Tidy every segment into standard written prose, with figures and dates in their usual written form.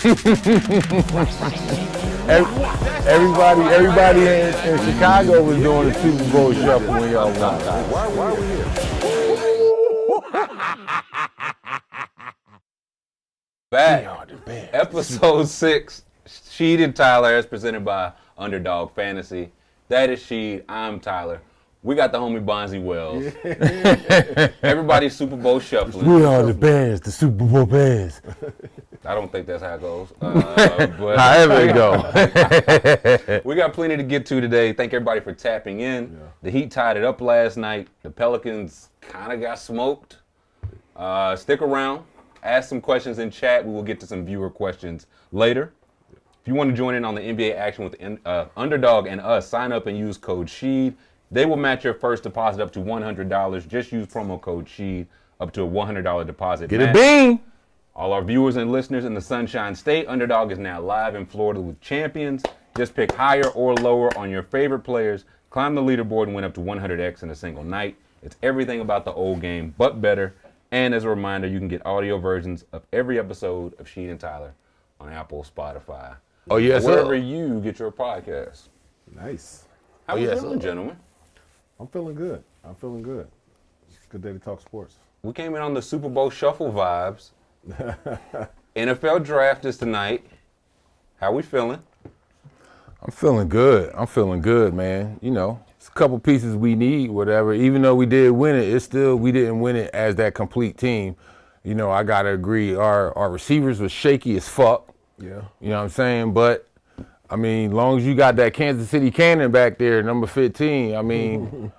Everybody in Chicago was doing the Super Bowl shuffle when y'all won. Why are we here? Back. Episode 6, Sheed and Tyler, as presented by Underdog Fantasy. That is Sheed. I'm Tyler. We got the homie Bonsi Wells. Everybody's Super Bowl shuffling. We are the Bears, the Super Bowl Bears. I don't think that's how it goes. But however it goes. We got plenty to get to today. Thank everybody for tapping in. Yeah. The Heat tied it up last night. The Pelicans kind of got smoked. Stick around. Ask some questions in chat. We will get to some viewer questions later. If you want to join in on the NBA action with Underdog and us, sign up and use code SHEED. They will match your first deposit up to $100. Just use promo code SHEED up to a $100 deposit. Get a bean. All our viewers and listeners in the Sunshine State, Underdog is now live in Florida with champions. Just pick higher or lower on your favorite players, climb the leaderboard, and win up to 100x in a single night. It's everything about the old game, but better. And as a reminder, you can get audio versions of every episode of Sheed and Tyler on Apple, Spotify. Oh, yes, wherever you get your podcast. Nice. How you feeling, gentlemen? I'm feeling good. It's a good day to talk sports. We came in on the Super Bowl shuffle vibes. NFL draft is tonight. How we feeling? I'm feeling good, man. You know, it's a couple pieces we need, whatever. Even though we did win it, it's still, we didn't win it as that complete team. You know, I got to agree, our receivers was shaky as fuck. Yeah. You know what I'm saying? But, I mean, long as you got that Kansas City Cannon back there, number 15, I mean,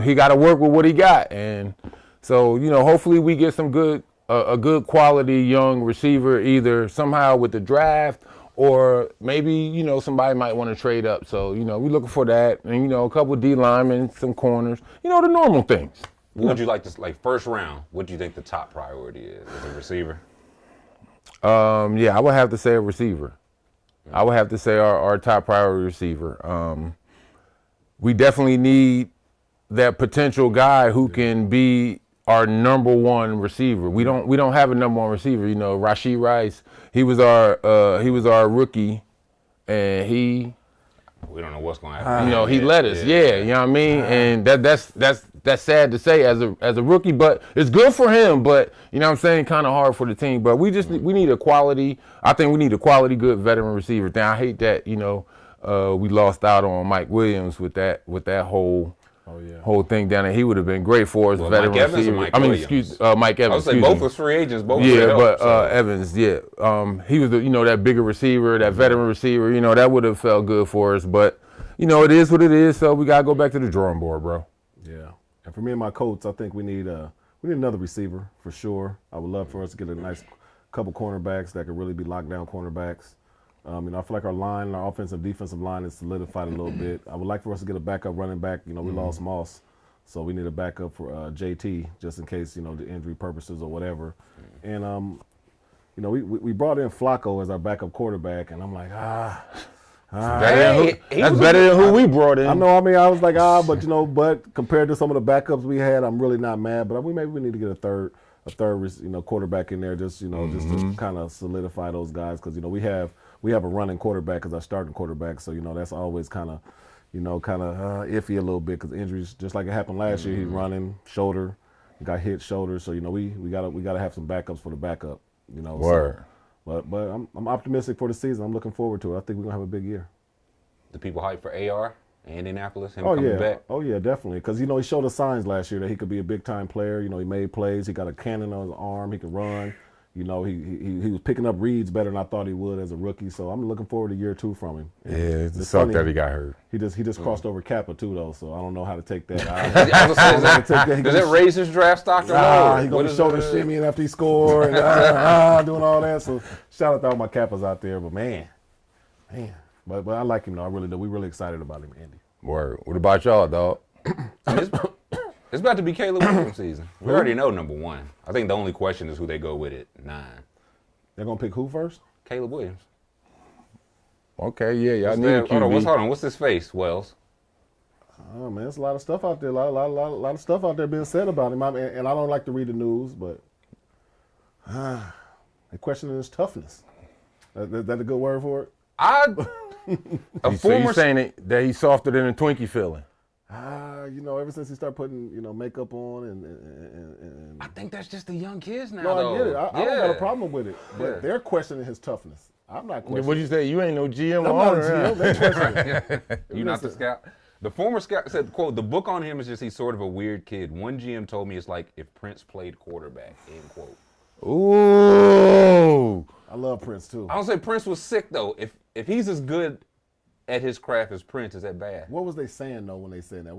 he got to work with what he got. And so, you know, hopefully we get some a good quality young receiver either somehow with the draft or maybe, you know, somebody might want to trade up. So, you know, we're looking for that. And, you know, a couple of D linemen, some corners, you know, the normal things. What would you like to, like, first round, what do you think the top priority is as a receiver? Yeah, I would have to say a receiver. I would have to say our top priority receiver. We definitely need that potential guy who can be our number one receiver. We don't have a number one receiver. You know, Rashee Rice, he was our rookie, and we don't know what's going to happen. You know, he led us. Yeah, you know what I mean. And that's sad to say as a rookie, but it's good for him. But you know what I'm saying, kind of hard for the team. But we need a quality. I think we need a quality, good veteran receiver. Now I hate that, you know, we lost out on Mike Williams with that whole. Oh, yeah. Whole thing down there. He would have been great for us. Well, veteran Mike Evans receiver. or Mike Williams? Mike Evans. I would say both was free agents. Both Evans. Yeah, he was that bigger receiver, that veteran receiver. You know, that would have felt good for us. But you know, it is what it is. So we gotta go back to the drawing board, bro. Yeah, and for me and my coach, I think we need another receiver for sure. I would love for us to get a nice couple cornerbacks that could really be lockdown cornerbacks. You know, I feel like our offensive defensive line is solidified a little bit. I would like for us to get a backup running back. You know, we lost Moss, so we need a backup for JT just in case, you know, the injury purposes or whatever. And you know, we brought in Flacco as our backup quarterback, and I'm like, that's better than who we brought in. I know. I mean, I was like, but you know, but compared to some of the backups we had, I'm really not mad. But maybe we need to get a third, you know, quarterback in there, just, you know, just to kind of solidify those guys, because, you know, we have a running quarterback as our starting quarterback, so, you know, that's always kind of iffy a little bit, because injuries, just like it happened last year, he's running shoulder, he got hit shoulder, so, you know, we gotta have some backups for the backup, you know. Word. So, but I'm optimistic for the season. I'm looking forward to it. I think we're gonna have a big year. The people hype for AR in Indianapolis, him coming back. Oh yeah, definitely, because, you know, he showed us signs last year that he could be a big time player. You know, he made plays. He got a cannon on his arm. He can run. You know, he was picking up reads better than I thought he would as a rookie. So I'm looking forward to year 2 from him. Yeah, it's sucked that he got hurt. He just crossed over Kappa too, though. So I don't know how to take that. Does that raise his draft stock or no? He's gonna be shoulder shimmying after he scored and doing all that. So shout out to all my Kappas out there. But man. But I like him though. I really do. We really excited about him, Andy. Word. What about y'all, dog? It's about to be Caleb Williams season. We already know number 1. I think the only question is who they go with at 9. They're gonna pick who first? Caleb Williams. Okay, yeah, y'all need a QB. Hold on. What's his face, Wells? Oh man, there's a lot of stuff out there. A lot of stuff out there being said about him. And I don't like to read the news, but they're questioning his toughness. Is that a good word for it? So you saying that he's softer than a Twinkie feeling? Ever since he started putting, makeup on and I think that's just the young kids now. No, I get it. I don't got a problem with it. But they're questioning his toughness. I'm not questioning. What'd you say? You ain't no GM. I'm not a GM. They're questioning. You're not the scout. The former scout said, quote, the book on him is just he's sort of a weird kid. One GM told me it's like if Prince played quarterback, end quote. Ooh. I love Prince, too. I don't say Prince was sick, though. If he's as good at his craft as Prince, is that bad? What was they saying, though, when they said that?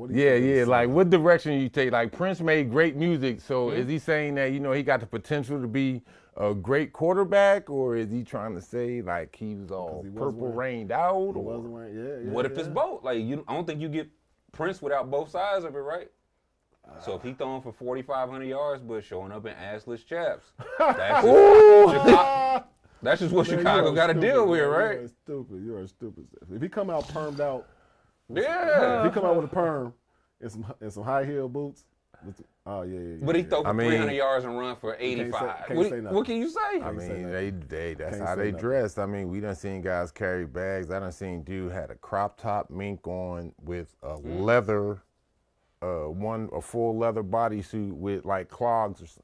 Like, what direction you take? Like, Prince made great music, so is he saying that, he got the potential to be a great quarterback, or is he trying to say, like, he was all purple rained out? He wasn't wearing, What if it's both? Like, I don't think you get Prince without both sides of it, right? So if he throwing for 4,500 yards but showing up in assless chaps, that's just what Chicago got to deal with, right? You are stupid. If he come out permed out, if he come out with a perm and some high heel boots, but he throw for 300 yards and run for 85. What can you say? I mean, that's how they dress. I mean, we done seen guys carry bags. I done seen dude had a crop top mink on with a leather, a full leather bodysuit with like clogs or something.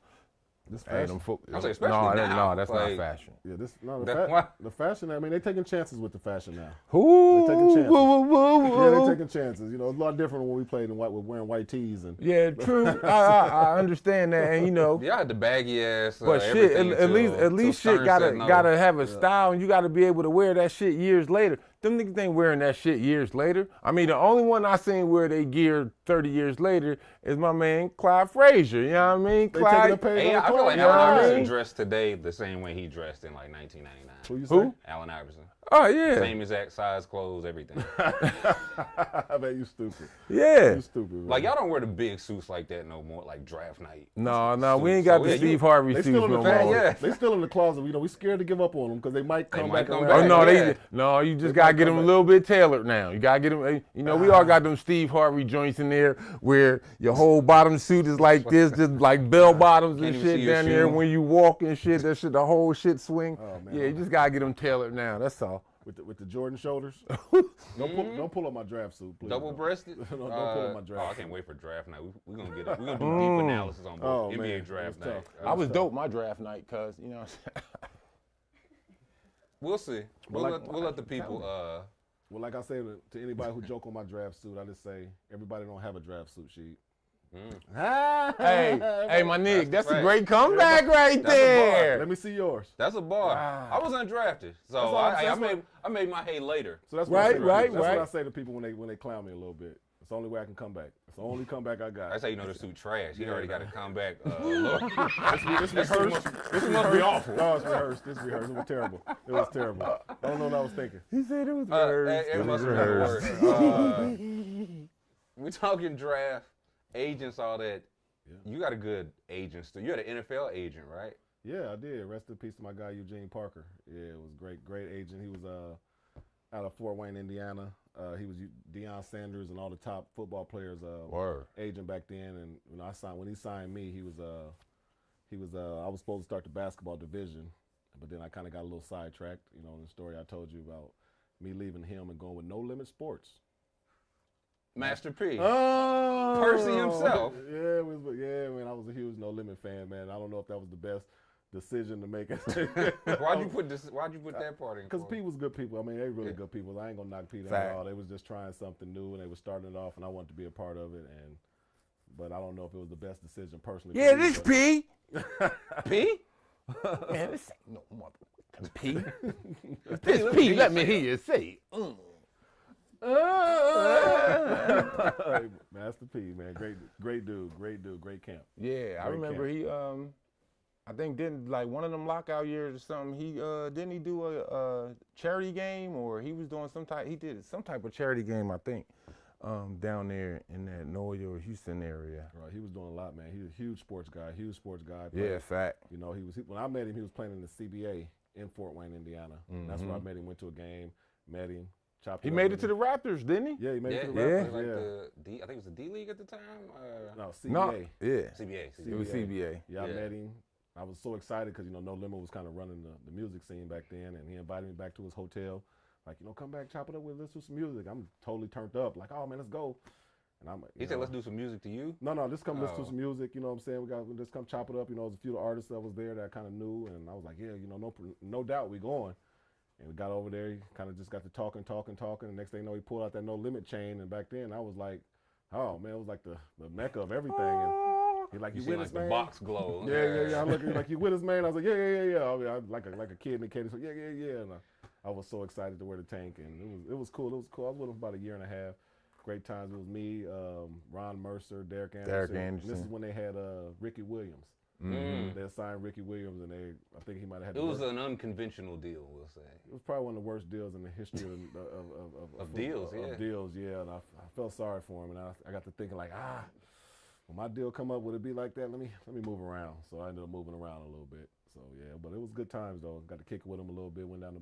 This fashion. No, that's not fashion. Yeah, the fashion. I mean, they're taking chances with the fashion now. They're taking chances. Yeah, they're taking chances. It's a lot different when we played in white with wearing white tees and. Yeah, true. I understand that, and Yeah, I had the baggy ass. But shit, at least shit gotta have a style, and you gotta be able to wear that shit years later. Them niggas ain't wearing that shit years later. I mean, the only one I seen wear they gear 30 years later is my man Clyde Frazier. You know what I mean? I feel like Allen Iverson dressed today the same way he dressed in like 1999. Who? Allen Iverson. Oh, yeah. Same exact size, clothes, everything. I bet you stupid. Yeah. You stupid, man. Like, y'all don't wear the big suits like that no more, like draft night. No, we ain't got the Steve Harvey suits no more. They still in the closet. We scared to give up on them because they might come back around. Oh, no, you just got to get them a little bit tailored now. You got to get them, we all got them Steve Harvey joints in there where your whole bottom suit is like this, just like bell bottoms and shit down there. When you walk and shit, that shit, the whole shit swing. Oh, man. Yeah, you just got to get them tailored now. That's all. With the Jordan shoulders. Don't pull up my draft suit, please. Double-breasted? Don't pull up my draft suit. I can't wait for draft night. We're gonna do deep analysis on both NBA draft night. I was dope my draft night, cuz, We'll see. We'll let the people. Well, like I say to anybody who joke on my draft suit, I just say everybody don't have a draft suit, Sheed. Hey, my nigga, that's a great comeback right there. Let me see yours. That's a bar. I was undrafted, so I made my hay later. So that's what That's what I say to people when they clown me a little bit. It's the only way I can come back. It's the only comeback I got. That's how you know the suit trash. He already got a comeback. This must be awful. No, it's rehearsed. This rehearsed. It was terrible. It was terrible. I don't know what I was thinking. He said it was rehearsed. It must be rehearsed. We talking draft. Agents, all that. Yeah. You got a good agent. You had an NFL agent, right? Yeah, I did. Rest in peace to my guy Eugene Parker. Yeah, it was great agent. He was out of Fort Wayne, Indiana. He was Deion Sanders and all the top football players' agent back then. And when he signed me, he was I was supposed to start the basketball division, but then I kind of got a little sidetracked. In the story I told you about me leaving him and going with No Limit Sports. Master P. Oh, Percy himself. Yeah, man. I was a huge No Limit fan, man. I don't know if that was the best decision to make. Why'd you put that part in? Because P was good people. I mean, they really good people. I ain't gonna knock P down at all. They was just trying something new and they were starting it off, and I wanted to be a part of it. But I don't know if it was the best decision personally. Yeah, this P. P. Man, this ain't no motherfucking P. This P. Let me hear you say. Master P, man, great dude, great camp. Yeah, I remember he, I think didn't like one of them lockout years or something. He didn't he do a charity game, or he was doing some type of charity game, I think, down there in that Noya or Houston area. Right, he was doing a lot, man. He was a huge sports guy. Yeah, fact. When I met him, he was playing in the CBA in Fort Wayne, Indiana. Mm-hmm. That's where I met him. Went to a game, met him. He made it to the Raptors, didn't he? Yeah, he made it to the Raptors. I think it was the D League at the time. No, CBA. No, yeah. CBA. It was CBA. Yeah, I met him. I was so excited because, No Limit was kind of running the music scene back then, and he invited me back to his hotel. Like, come back, chop it up with, let's do some music. I'm totally turned up. Like, oh, man, let's go. And I'm He said, let's do some music to you? No, just come listen to some music, you know what I'm saying? We just come chop it up. There's a few artists that was there that I kind of knew, and I was like, yeah, no doubt we going. And we got over there, he kind of just got to talking. And next thing you know, he pulled out that No Limit chain, and back then I was like, oh, man, it was like the mecca of everything. And he like, you with us, like man? the box glow. Yeah. I'm looking like, you with us, man? I was like, yeah. I mean, I like a kid in the candy, so yeah. And I was so excited to wear the tank, and it was cool. I was with him about a year and a half. Great times. It was me, Ron Mercer, Derek Anderson. And this is when they had Ricky Williams. Mm-hmm. They signed Ricky Williams, and I think he might have had. It was an unconventional deal, we'll say. It was probably one of the worst deals in the history of deals. Of deals, yeah. And I felt sorry for him, and I got to thinking like, when my deal come up, would it be like that? Let me move around. So I ended up moving around a little bit. So yeah, but it was good times though. Got to kick it with him a little bit. Went down to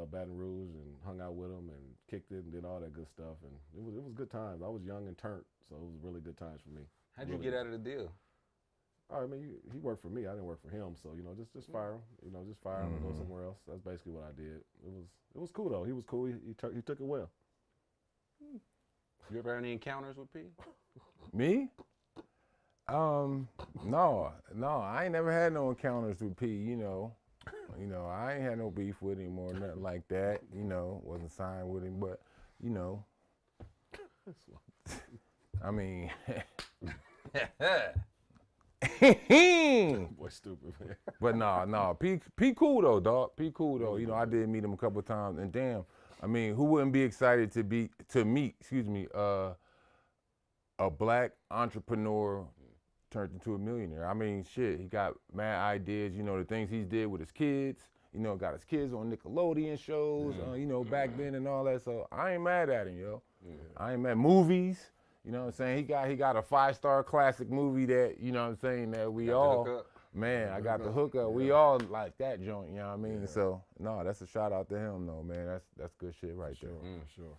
Baton Rouge and hung out with him and kicked it and did all that good stuff. And it was good times. I was young and turned, so it was really good times for me. How'd you get out of the deal? I mean, he worked for me. I didn't work for him. So just fire him. Just fire him and go somewhere else. That's basically what I did. It was cool though. He was cool. He took it well. You ever had any encounters with P? Me? No, I ain't never had no encounters with P. I ain't had no beef with him or nothing like that. Wasn't signed with him, but I mean. Boy, stupid, man. But no, P cool though, dog. P cool though. I did meet him a couple of times, and damn, I mean, who wouldn't be excited to meet, a black entrepreneur turned into a millionaire? I mean, shit, he got mad ideas. The things he did with his kids. Got his kids on Nickelodeon shows. Back then and all that. So I ain't mad at him, yo. Yeah. I ain't mad. Movies. You know what I'm saying? He got a 5-star classic movie that, that we all, man, I got the hookup. We all like that joint, you know what I mean? Yeah. So, no, that's a shout out to him though, man. That's good shit right there. Sure.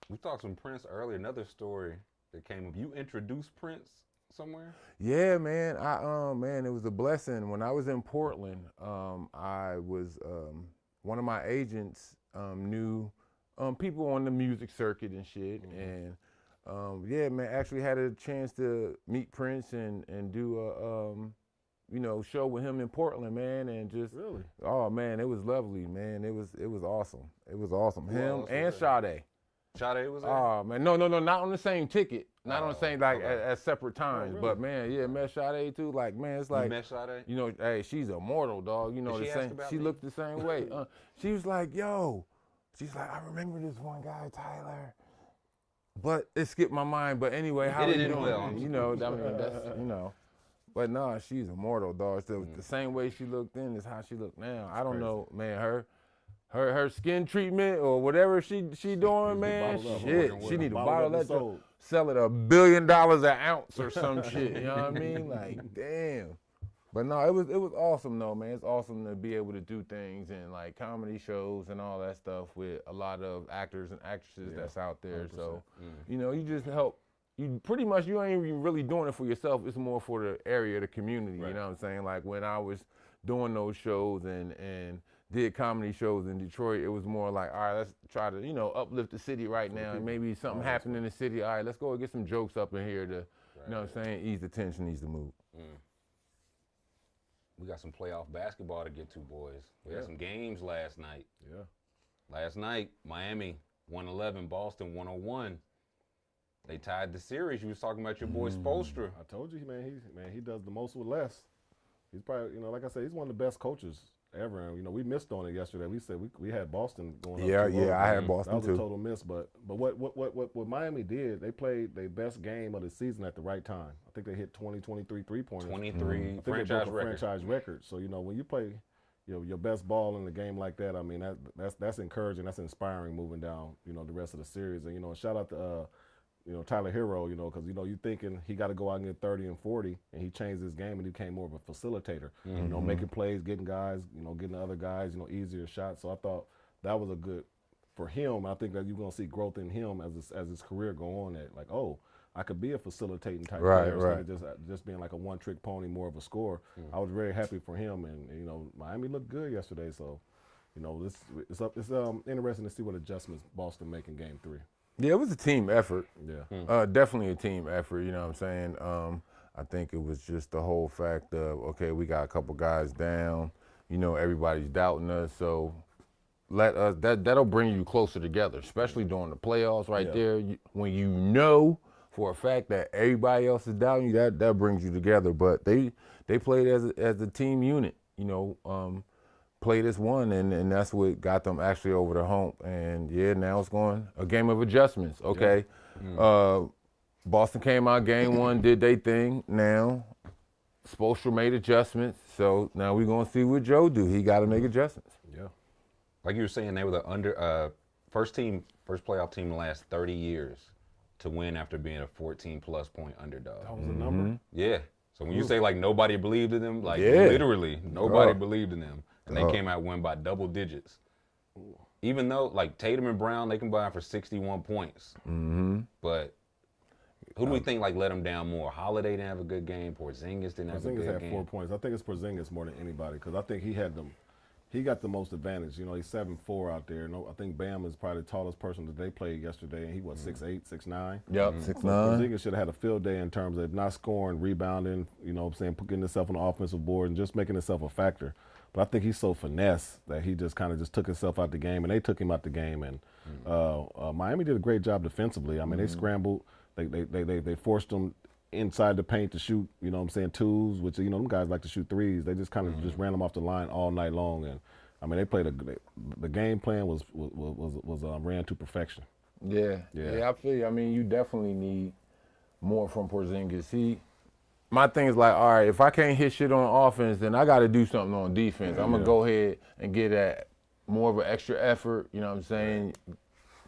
We talked some Prince earlier, another story that came up. You introduced Prince somewhere? Yeah, man. It was a blessing. When I was in Portland, I was, one of my agents knew people on the music circuit and shit, and actually had a chance to meet Prince and do a show with him in Portland, man, and just really, oh man, it was lovely, man. It was awesome. It was awesome. Him and Sade. Sade was there? Oh man, no, not on the same ticket, not on the same at separate times, really? But man, yeah, met Sade too. Like man, it's like you met Sade? Hey, she's immortal, dog. Did the same. She looked the same way. She was like, yo, she's like, I remember this one guy, Tyler. But it skipped my mind. But anyway, how you doing? Well. I mean, that's But no, she's immortal, dog. The same way she looked then is how she looked now. I don't know, man. Her skin treatment or whatever she doing, man. Shit, she need to bottle that. Sell it $1 billion an ounce or some shit. You know what I mean? Like, damn. But no, it was awesome though, man. It's awesome to be able to do things and like comedy shows and all that stuff with a lot of actors and actresses that's out there. 100%. So, you just help. You pretty much, you ain't even really doing it for yourself. It's more for the area, the community. Right. You know what I'm saying? Like when I was doing those shows and did comedy shows in Detroit, it was more like, all right, let's try to, uplift the city right now. And maybe something happened in the city. All right, let's go and get some jokes up in here to, you know what I'm saying, ease the tension, ease the mood. We got some playoff basketball to get to, boys. We had some games last night. Yeah. Last night, Miami 111, Boston 101. They tied the series. You was talking about your boy Spoelstra. I told you, man, he does the most with less. He's probably, like I said, he's one of the best coaches ever. And, we missed on it yesterday. We said we had Boston going up. Yeah, I had Boston too. That was a total miss. But what Miami did, they played their best game of the season at the right time. I think they hit 23 3-pointers. 23 franchise record. So, when you play your best ball in a game like that, I mean, that's encouraging. That's inspiring moving down, the rest of the series. And, shout out to Tyler Hero, because, you thinking he got to go out and get 30 and 40, and he changed his game and he became more of a facilitator, making plays, getting guys, getting the other guys, easier shots. So I thought that was a good for him. I think that you're going to see growth in him as his career go on. That like, oh, I could be a facilitating type Right, player right. instead of just being like a one-trick pony, more of a scorer. I was very happy for him, and you know, Miami looked good yesterday. So, you know, it's interesting to see what adjustments Boston make in Game 3. Yeah, it was a team effort. Yeah. Definitely a team effort, you know what I'm saying? I think it was just the whole fact of, okay, we got a couple guys down, you know, everybody's doubting us, so that'll bring you closer together, especially during the playoffs right there. When you know for a fact that everybody else is doubting you, that brings you together. But they played as a team unit, you know, played as one, and that's what got them actually over the hump. And yeah, now it's going a game of adjustments. Okay, Boston came out game 1, did they thing. Now Spoelstra made adjustments, so now we're gonna see what Joe do. He got to make adjustments. Yeah. Like you were saying, they were the first playoff team in the last 30 years to win after being a 14-plus point underdog. That was a number. Yeah. So when you say like nobody believed in them, like literally nobody believed in them, and they came out and won by double digits. Even though like Tatum and Brown, they combined for 61 points. But who do we think like let them down more? Holiday didn't have a good game. Porzingis didn't have a good game. Porzingis had 4 points. I think it's Porzingis more than anybody because I think he got the most advantage. You know, he's 7'4" out there. I think Bam is probably the tallest person that they played yesterday, and he was 6'8", 6'9". Yep, 6'9". Porzingis should have had a field day in terms of not scoring, rebounding, you know what I'm saying, getting himself on the offensive board and just making himself a factor. But I think he's so finesse that he just kind of just took himself out the game, and they took him out the game. And Miami did a great job defensively. I mean, they scrambled. They forced them inside the paint to shoot, you know what I'm saying, twos, which, you know, them guys like to shoot threes. They just kind of just ran them off the line all night long. And, I mean, they played the game plan was ran to perfection. Yeah, I feel you. I mean, you definitely need more from Porzingis. My thing is like, all right, if I can't hit shit on offense, then I got to do something on defense. I'm going to go ahead and get at more of an extra effort, you know what I'm saying,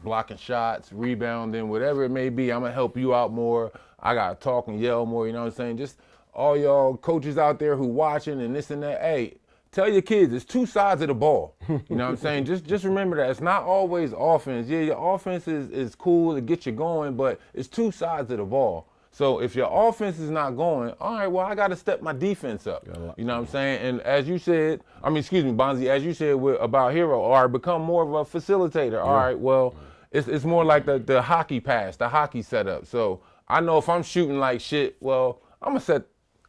blocking shots, rebounding, whatever it may be. I'm going to help you out more. I got to talk and yell more, you know what I'm saying? Just all y'all coaches out there who watching and this and that, hey, tell your kids it's two sides of the ball. You know what I'm saying? Just remember that. It's not always offense. Yeah, your offense is cool to get you going, but it's two sides of the ball. So if your offense is not going, all right, well, I got to step my defense up. You know what I'm saying? And as you said, Bonzi, as you said about Hero, all right, become more of a facilitator. All right, well, it's more like the hockey pass, the hockey setup. So I know if I'm shooting like shit, well, I'm going to set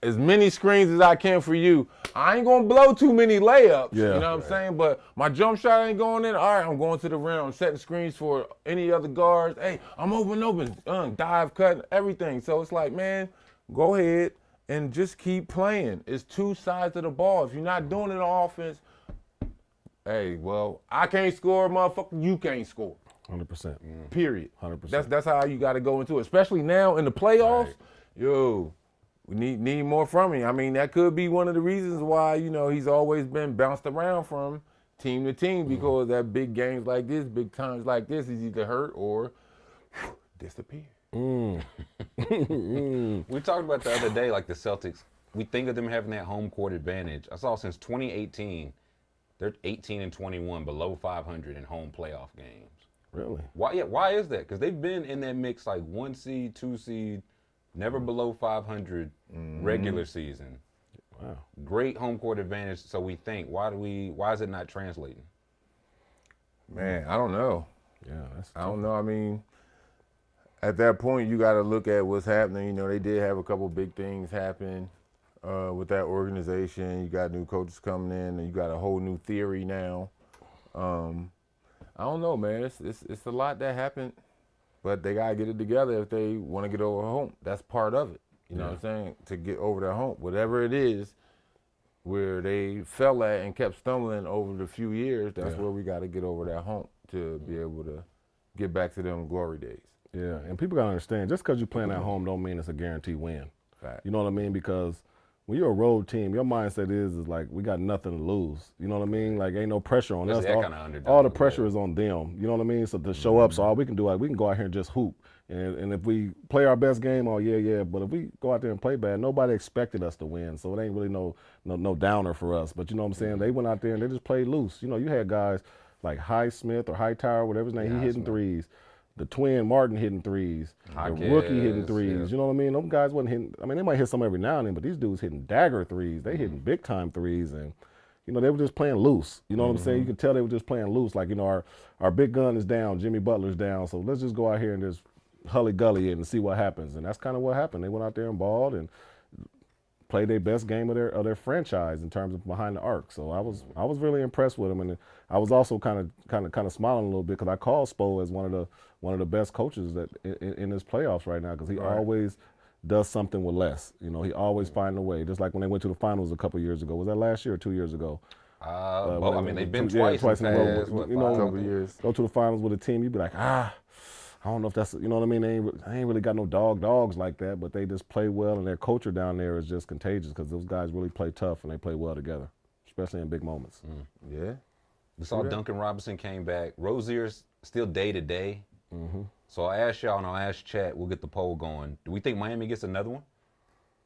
as many screens as I can for you. I ain't going to blow too many layups, you know what I'm saying? But my jump shot ain't going in. All right, I'm going to the rim. I'm setting screens for any other guards. Hey, I'm open, dive, cut, everything. So it's like, man, go ahead and just keep playing. It's two sides of the ball. If you're not doing it on offense, hey, well, I can't score, motherfucker, you can't score. 100%. Period. 100%. That's how you got to go into it, especially now in the playoffs. Yo, we need more from him. I mean, that could be one of the reasons why, you know, he's always been bounced around from team to team because that big games like this, big times like this, he's either hurt or disappear. We talked about the other day, like the Celtics, we think of them having that home court advantage. I saw since 2018, they're 18-21, below 500 in home playoff games. Really? Why is that? Because they've been in that mix like 1 seed, 2 seed, never below 500 regular season. Wow. Great home court advantage. So we think, why is it not translating? Man, I don't know. Yeah, I don't know. I mean, at that point, you got to look at what's happening. You know, they did have a couple big things happen with that organization. You got new coaches coming in, and you got a whole new theory now. I don't know, man. It's a lot that happened, but they gotta get it together if they want to get over home. That's part of it. You know what I'm saying? To get over their hump, whatever it is, where they fell at and kept stumbling over the few years. That's where we got to get over that hump to be able to get back to them glory days. Yeah, and people gotta understand, just because you're playing at home don't mean it's a guaranteed win. Fact. You know what I mean? Because when you're a road team, your mindset is like, we got nothing to lose. You know what I mean? Like, ain't no pressure on us. All the pressure is on them. You know what I mean? So to show up, so all we can do, we can go out here and just hoop. And if we play our best game, but if we go out there and play bad, nobody expected us to win. So it ain't really no downer for us. But you know what I'm saying? They went out there and they just played loose. You know, you had guys like Highsmith or Hightower, whatever his name, he hitting threes. the twin Martin hitting threes, the rookie hitting threes. Yeah. You know what I mean? Those guys wasn't hitting. I mean, they might hit some every now and then, but these dudes hitting dagger threes. They hitting big time threes, and you know they were just playing loose. You know what I'm saying? You could tell they were just playing loose. Like, you know, our big gun is down, Jimmy Butler's down, so let's just go out here and just hully gully it and see what happens. And that's kind of what happened. They went out there and balled and played their best game of their franchise in terms of behind the arc. So I was really impressed with them, and I was also kind of smiling a little bit because I call Spo as one of the best coaches that in this playoffs right now, because he always does something with less. You know, he always finds a way. Just like when they went to the finals a couple years ago. Was that last year or 2 years ago? I mean, they've been twice in a row. You know, a couple years. Go to the finals with a team, you'd be like, I don't know if that's, you know what I mean? They ain't really got no dogs like that, but they just play well, and their culture down there is just contagious because those guys really play tough and they play well together, especially in big moments. Yeah. We saw Duncan Robinson came back. Rozier's still day to day. So I asked y'all, and I'll ask Chet, we'll get the poll going. Do we think Miami gets another one?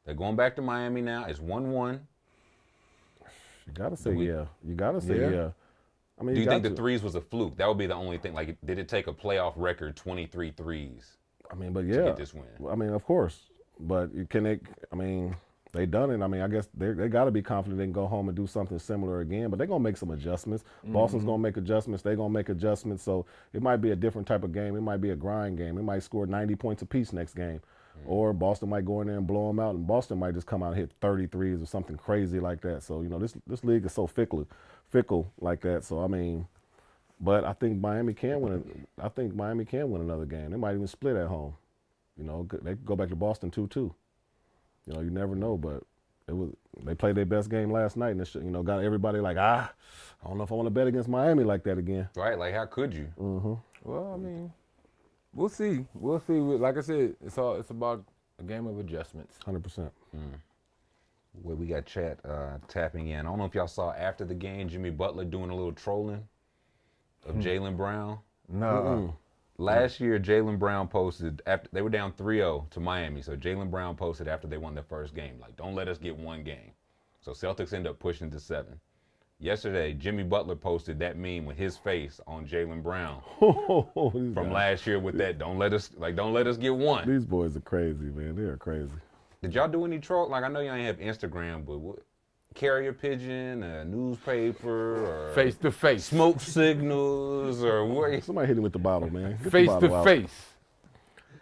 They're going back to Miami now. It's 1-1. You got to say yeah. You got to say yeah. I mean, do you think the threes was a fluke? That would be the only thing. Like, did it take a playoff record, 23 threes? I mean, but yeah. To get this win? I mean, of course. But can they, I mean, they done it. I mean, I guess they got to be confident they can go home and do something similar again. But they're going to make some adjustments. Boston's going to make adjustments. They're going to make adjustments. So it might be a different type of game. It might be a grind game. It might score 90 points apiece next game. Or Boston might go in there and blow them out, and Boston might just come out and hit 33s or something crazy like that. So, you know, this league is so fickle like that. So, I mean, but I think Miami can win. I think Miami can win another game. They might even split at home. You know, they could go back to Boston 2-2. You know, you never know, but they played their best game last night, and it, you know, got everybody like, I don't know if I want to bet against Miami like that again. Right? Like, how could you? Well, I mean, we'll see. We'll see. Like I said, it's about a game of adjustments. 100%. Well, we got Chet tapping in. I don't know if y'all saw after the game, Jimmy Butler doing a little trolling of Jaylen Brown. No. Last year, Jaylen Brown posted, after they were down 3-0 to Miami, so Jaylen Brown posted after they won their first game, like, don't let us get one game. So Celtics end up pushing to 7. Yesterday, Jimmy Butler posted that meme with his face on Jaylen Brown from last year with that, don't let us get one. These boys are crazy, man. They are crazy. Did y'all do any troll? Like, I know y'all ain't have Instagram, but what, carrier pigeon, a newspaper, or face to face, smoke signals, or what? Somebody hit him with the bottle, man. Face to face.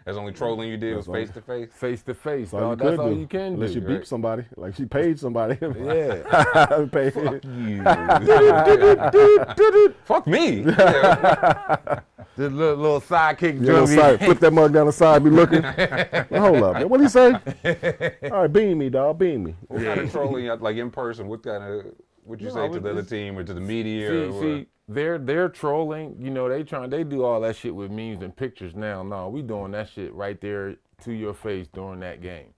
That's only trolling you did was face to face? Face to face. That's all you can do. Unless you beep somebody. Like she paid somebody. Yeah. Fuck you. Fuck me. The little sidekick drummy. Flip that mug down the side, be looking. Well, hold up, man. What'd he say? All right, beam me, dog. Beam me. What kind of trolling, like in person, what you say to the other team or to the media? See, they're trolling. You know, they do all that shit with memes and pictures now. No, we doing that shit right there to your face during that game.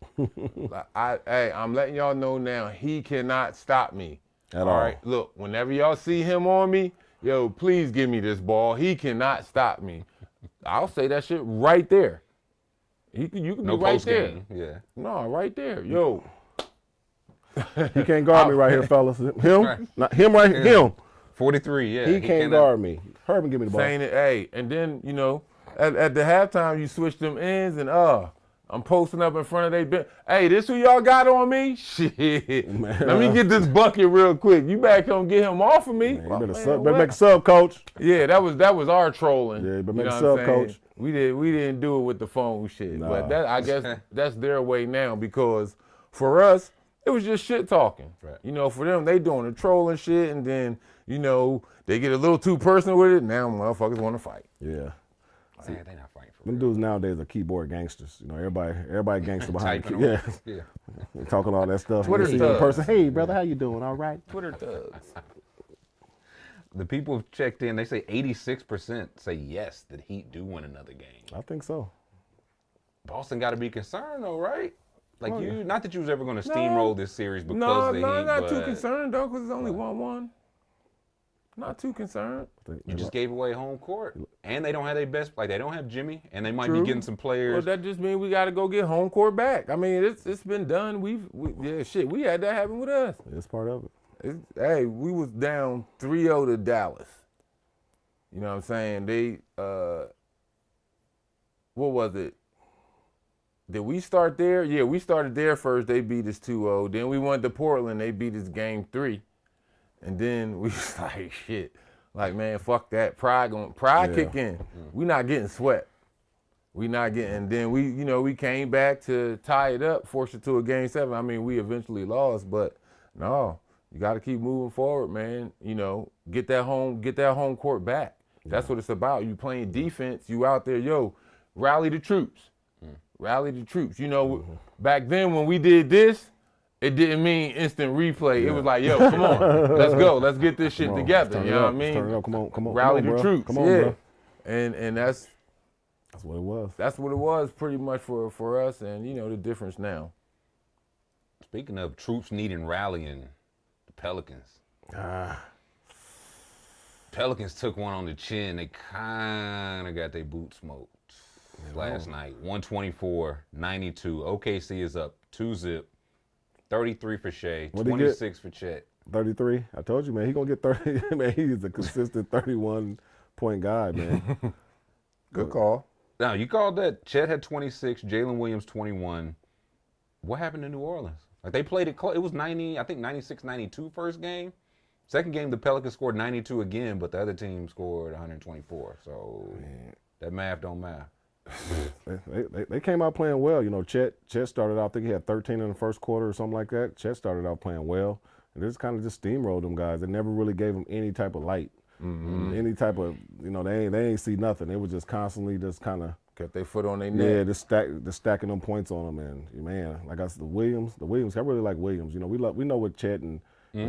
I'm letting y'all know now, he cannot stop me. At all. Right, look, whenever y'all see him on me, yo, please give me this ball. He cannot stop me. I'll say that shit right there. You can no be right there. Game. Yeah. No, right there. Yo. He can't guard me right here, fellas. Him? Right. Not him right here. Him. 43, yeah. He can't guard me. Herb, give me the ball. Saying it, hey, and then, you know, at the halftime, you switch them ends and, I'm posting up in front of they bench. Hey, this who y'all got on me? Shit. Man. Let me get this bucket real quick. You better come get him off of me. Man, better make a sub, coach. Yeah, that was our trolling. Yeah, but make a sub, coach. We didn't do it with the phone shit. Nah. But that, I guess that's their way now, because for us, it was just shit talking. Right. You know, for them, they doing the trolling shit, and then, you know, they get a little too personal with it. Now motherfuckers want to fight. Yeah. See, they not fighting for them real. dudes nowadays are keyboard gangsters. You know, everybody gangster behind the yeah. They talking all that stuff. Twitter thugs. In person, hey brother, how you doing? All right. Twitter thugs. The people have checked in. They say 86% say yes that Heat do win another game. I think so. Boston got to be concerned though, right? Like not that you was ever going to steamroll this series because of the Heat. No, not too concerned though, because it's only 1-1. Not too concerned. You just gave away home court, and they don't have their best. Like they don't have Jimmy, and they might be getting some players. Well, that just means we got to go get home court back. I mean, it's been done. We had that happen with us. It's part of it. Hey, we was down 3-0 to Dallas. You know what I'm saying? what was it? Did we start there? Yeah, we started there first. They beat us 2-0. Then we went to Portland. They beat us game 3. And then we was like, shit. Like, man, fuck that. Pride kick in. We not getting swept. We not getting. Then we came back to tie it up, force it to a game 7. I mean, we eventually lost, but no, you got to keep moving forward, man. Get that home court back. That's what it's about. You playing defense. You out there, rally the troops. Rally the troops. Back then when we did this, it didn't mean instant replay. Yeah. It was like, come on, let's go. Let's get this shit together. You know what I mean? Turn it up. Come on. Rally the troops. Come on, bro. And that's what it was. That's what it was pretty much for us, and the difference now. Speaking of troops needing rallying, the Pelicans. Pelicans took one on the chin. They kind of got their boots smoked last night. 124-92. OKC is up 2-zip. 33 for Shea, 26 for Chet. 33. I told you, man, he gonna get 30. Man, he's a consistent 31-point guy, man. Good call. Now, you called that. Chet had 26, Jalen Williams 21. What happened in New Orleans? Like, they played it close. It was 90, I think 96-92 first game. Second game, the Pelicans scored 92 again, but the other team scored 124. So that math don't math. They came out playing well. Chet started out, I think he had 13 in the first quarter or something like that. Chet started out playing well. And they just kind of steamrolled them guys. They never really gave them any type of light. Any type of, they ain't see nothing. They were just constantly just kind of kept their foot on their neck. Yeah, just stacking them points on them. And man, like I said, the Williams, I really like Williams. We know what Chet and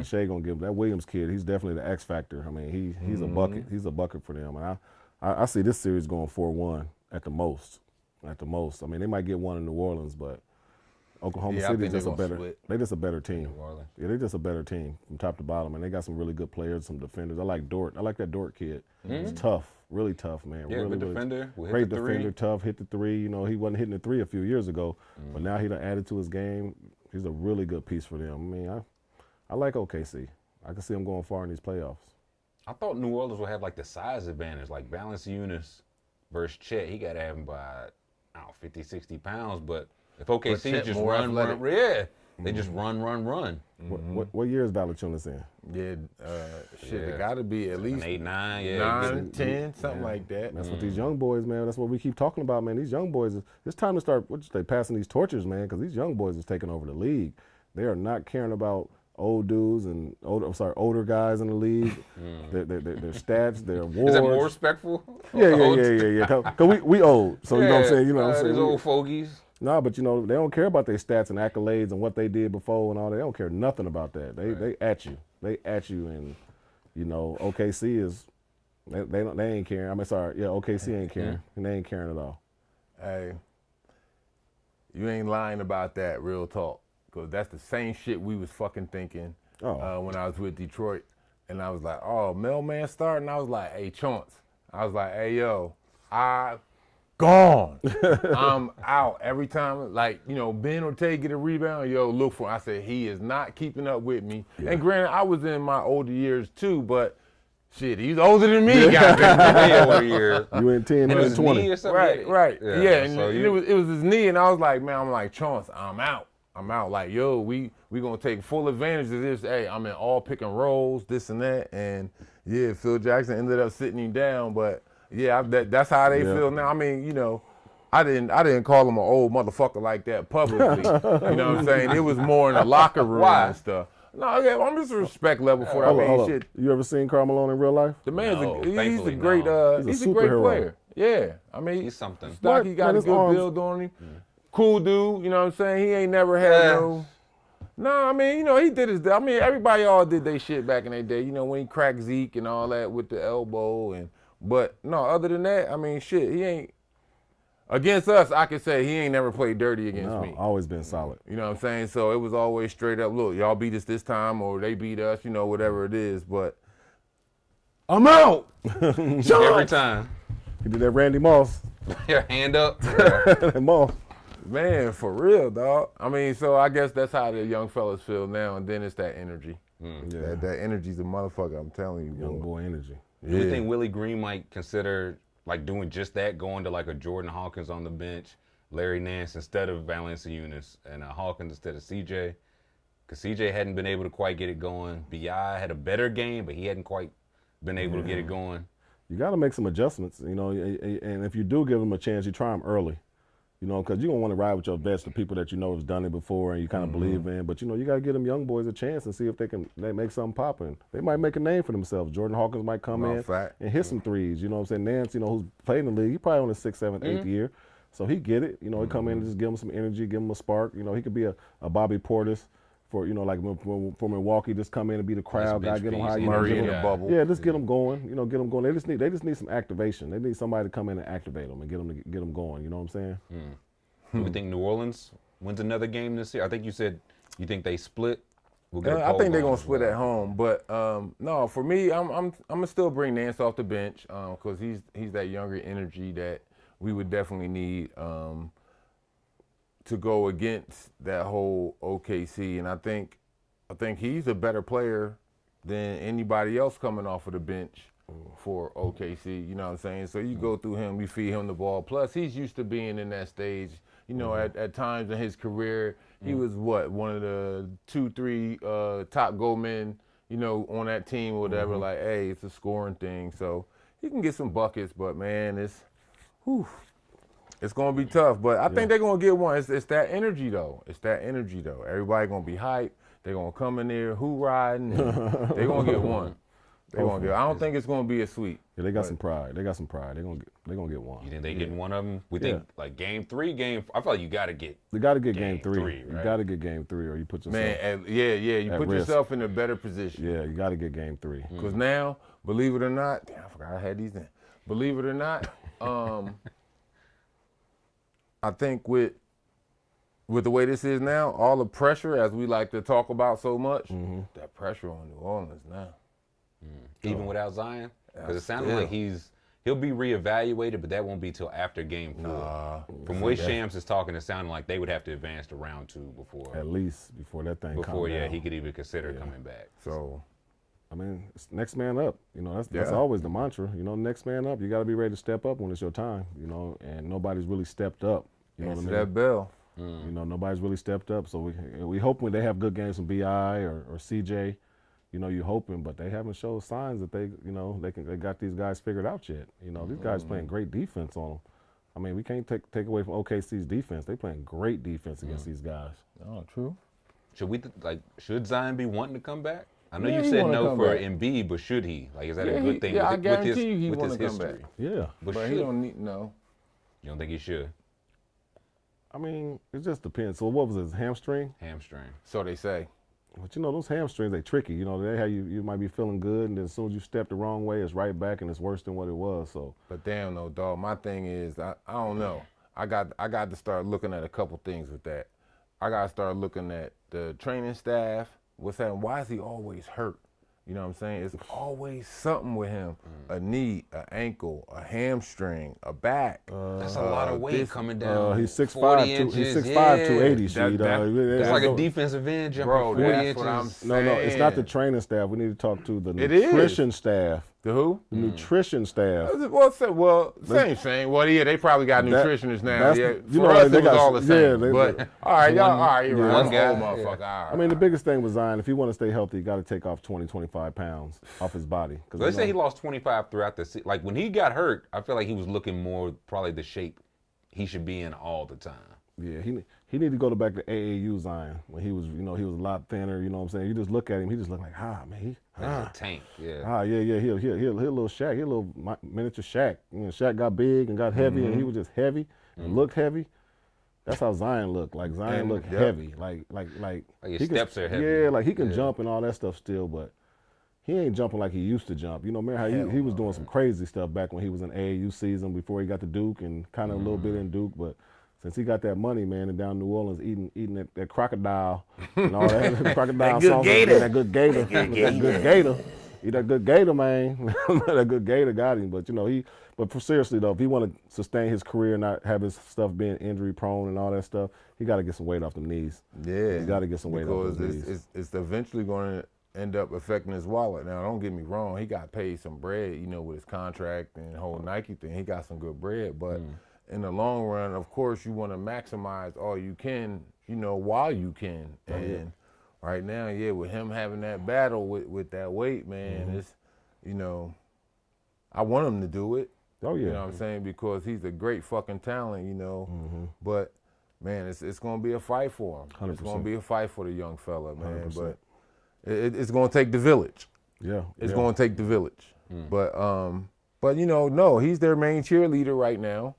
Shea gonna give them. That Williams kid, he's definitely the X factor. I mean, he's a bucket. He's a bucket for them. And I see this series going 4-1 at the most. I mean, they might get one in New Orleans, but Oklahoma City is just they're just a better team. Yeah, they're just a better team from top to bottom, and they got some really good players, some defenders. I like Dort. I like that Dort kid. He's tough, really tough, man. Yeah, really, good defender. Great defender, tough, hit the three. He wasn't hitting the three a few years ago, but now he done added to his game. He's a really good piece for them. I mean, I like OKC. I can see them going far in these playoffs. I thought New Orleans would have like the size advantage, like Valanciunas versus Chet. He got to have him by 50, 60 pounds, but if OKC just run, they just run. What year is Valanciunas in? Yeah, it got to be at least 8, 9, 9, 10, something like that. That's what these young boys, man. That's what we keep talking about, man. These young boys, it's time to start passing these torches, man, because these young boys is taking over the league. They are not caring about old dudes and older guys in the league. Their stats, their awards. Is that more respectful? Yeah. Cause we old, so you know what I'm saying. These old fogies. No, but they don't care about their stats and accolades and what they did before and all that. They don't care nothing about that. They at you. They at you, and OKC is they ain't caring. I mean, OKC ain't caring, and they ain't caring at all. Hey, you ain't lying about that. Real talk. Because that's the same shit we was fucking thinking when I was with Detroit. And I was like, mailman starting. I was like, hey, Chance. I was like, hey, yo, I'm gone. I'm out. Every time, Ben Ortega get a rebound, look for him. I said, he is not keeping up with me. Yeah. And granted, I was in my older years too, but shit, he's older than me. You in 10 and 20. Right. Yeah, and it was his knee, and I was like, man, Chance, I'm out. Like, we gonna take full advantage of this. Hey, I'm in all pick and rolls, this and that, and Phil Jackson ended up sitting him down. But that's how they feel now. I mean, I didn't call him an old motherfucker like that publicly. You know what I'm saying? It was more in the locker room and stuff. No, I'm just a respect level for that. Shit. You ever seen Karl Malone in real life? The man's he's a great he's a great player. Yeah, I mean he's something. Stocky got a good build on him. Cool dude, you know what I'm saying? He ain't never had No, I mean, he did his, everybody all did their shit back in their day, when he cracked Zeke and all that with the elbow. But no, other than that, I mean, shit, he ain't, against us, I could say he ain't never played dirty against me. Always been solid. You know what I'm saying? So it was always straight up, look, y'all beat us this time or they beat us, whatever it is. But I'm out. Every time. He did that Randy Moss. Hand up. Moss. Man, for real, dog. I mean, so I guess that's how the young fellas feel now, and then it's that energy. That energy's a motherfucker, I'm telling you. Young boy energy. Do you think Willie Green might consider like doing just that, going to like a Jordan Hawkins on the bench, Larry Nance instead of Valanciunas, and Hawkins instead of CJ? Because CJ hadn't been able to quite get it going. B.I. had a better game, but he hadn't quite been able to get it going. You got to make some adjustments, you know, and if you do give them a chance, you try them early. You know, because you don't want to ride with your vets, the people that you know has done it before and you kind of believe in. But, you know, you got to give them young boys a chance and see if they make something popping. They might make a name for themselves. Jordan Hawkins might come in and hit some threes. You know what I'm saying? Nance, you know, who's played in the league, he probably on his 6th, 7th, 8th year. So he get it. You know, he come in and just give him some energy, give him a spark. You know, he could be a Bobby Portis for, you know, like for Milwaukee, just come in and be the crowd guy, get them high. Murray in the bubble. Yeah, just get them going. You know, get them going. They just need some activation. They need somebody to come in and activate them and get them going. You know what I'm saying? Do we think New Orleans wins another game this year? I think you said you think they split. I think they're gonna split at home, but no, for me, I'm gonna still bring Nance off the bench because he's that younger energy that we would definitely need to go against that whole OKC, and I think he's a better player than anybody else coming off of the bench for OKC. You know what I'm saying? So you go through him, you feed him the ball. Plus, he's used to being in that stage. You know, at times in his career, he was one of the 2-3 top goal men, you know, on that team or whatever. Like, hey, it's a scoring thing. So he can get some buckets, but, man, it's going to be tough. But I think they're going to get one. It's that energy, though. Everybody going to be hyped. They're going to come in there, riding, and they're going to get one. I don't think it's going to be a sweep. Yeah, they got some pride. They're gonna get one. You think they getting one of them? We think like game 3, I feel like you got to get. You got to get game 3. Right? You got to get game 3, or you put yourself. You put yourself in a better position. Yeah, you got to get game 3. Because now, believe it or not, damn, I forgot I had these in. Believe it or not, I think with the way this is now, all the pressure, as we like to talk about so much, that pressure on New Orleans now. Even without Zion? Because it sounded like he'll be reevaluated, but that won't be till after game 4. From way Shams is talking, it sounded like they would have to advance to round 2 before. At least before that thing comes down. He could even consider coming back. So, I mean, it's next man up. You know, that's always the mantra. You know, next man up. You got to be ready to step up when it's your time. You know, and nobody's really stepped up. You know what I mean? That bell. You know, nobody's really stepped up. So we hope when they have good games from BI or CJ. You know, you're hoping, but they haven't showed signs that they got these guys figured out yet. You know, these guys playing great defense on them. I mean, we can't take away from OKC's defense. They playing great defense against these guys. Oh, true. Should Zion be wanting to come back? I know you said no for Embiid, but should he? Like, is that a good thing? Yeah, I guarantee you he want to come back. Yeah, but he don't need no. You don't think he should? I mean, it just depends. So what was his hamstring? Hamstring. So they say. But you know, those hamstrings, they tricky. You know, they how you might be feeling good, and then as soon as you step the wrong way, it's right back, and it's worse than what it was. So. But damn, no, dog. My thing is, I don't know. I got to start looking at a couple things with that. I got to start looking at the training staff. What's that? Why is he always hurt? You know what I'm saying? It's always something with him. A knee, an ankle, a hamstring, a back. That's a lot of weight coming down. He's 6'5", he's 6'5", 280. It's like a defensive end jumping 40 inches. What I'm saying. No, it's not the training staff. We need to talk to the nutrition staff. The who? The nutrition staff. Well, same. Well, yeah, they probably got nutritionists now. Yeah, for us, it was all the same. But all right, y'all, all right, you're right. One guy, motherfucker. All right. I mean, the biggest thing with Zion, if you want to stay healthy, you got to take off 20, 25 pounds off his body. They say he lost 25 throughout the season. Like when he got hurt, I feel like he was looking more probably the shape he should be in all the time. Yeah, he need to go back to AAU Zion when he was, he was a lot thinner. You know what I'm saying? You just look at him, he just look like, man, a tank. Yeah. Yeah. He a little Shaq. He a little miniature Shaq. You know, Shaq got big and got heavy, and he was just heavy and looked heavy. That's how Zion looked. Like Zion looked heavy. Like his steps are heavy. Yeah, like he can jump and all that stuff still, but he ain't jumping like he used to jump. You know, remember how he was doing some crazy stuff back when he was in AAU season before he got to Duke and kind of a little bit in Duke, but since he got that money, man, and down in New Orleans eating that crocodile and all that crocodile sauce, that good gator. Eat that good gator, man. That good gator got him. But but seriously though, if he want to sustain his career and not have his stuff being injury prone and all that stuff, he got to get some weight off the knees. Yeah, he got to get some weight off the knees. Because it's eventually going to end up affecting his wallet. Now, don't get me wrong, he got paid some bread, you know, with his contract and the whole Nike thing. He got some good bread, but in the long run, of course, you want to maximize all you can, you know, while you can. And right now, yeah, with him having that battle with that weight, man, it's, you know, I want him to do it. Oh, yeah. You know what I'm saying? Because he's a great fucking talent, you know. But, man, it's going to be a fight for him. 100%. It's going to be a fight for the young fella, man. 100%. But it's going to take the village. Yeah. It's going to take the village. But you know, no, he's their main cheerleader right now.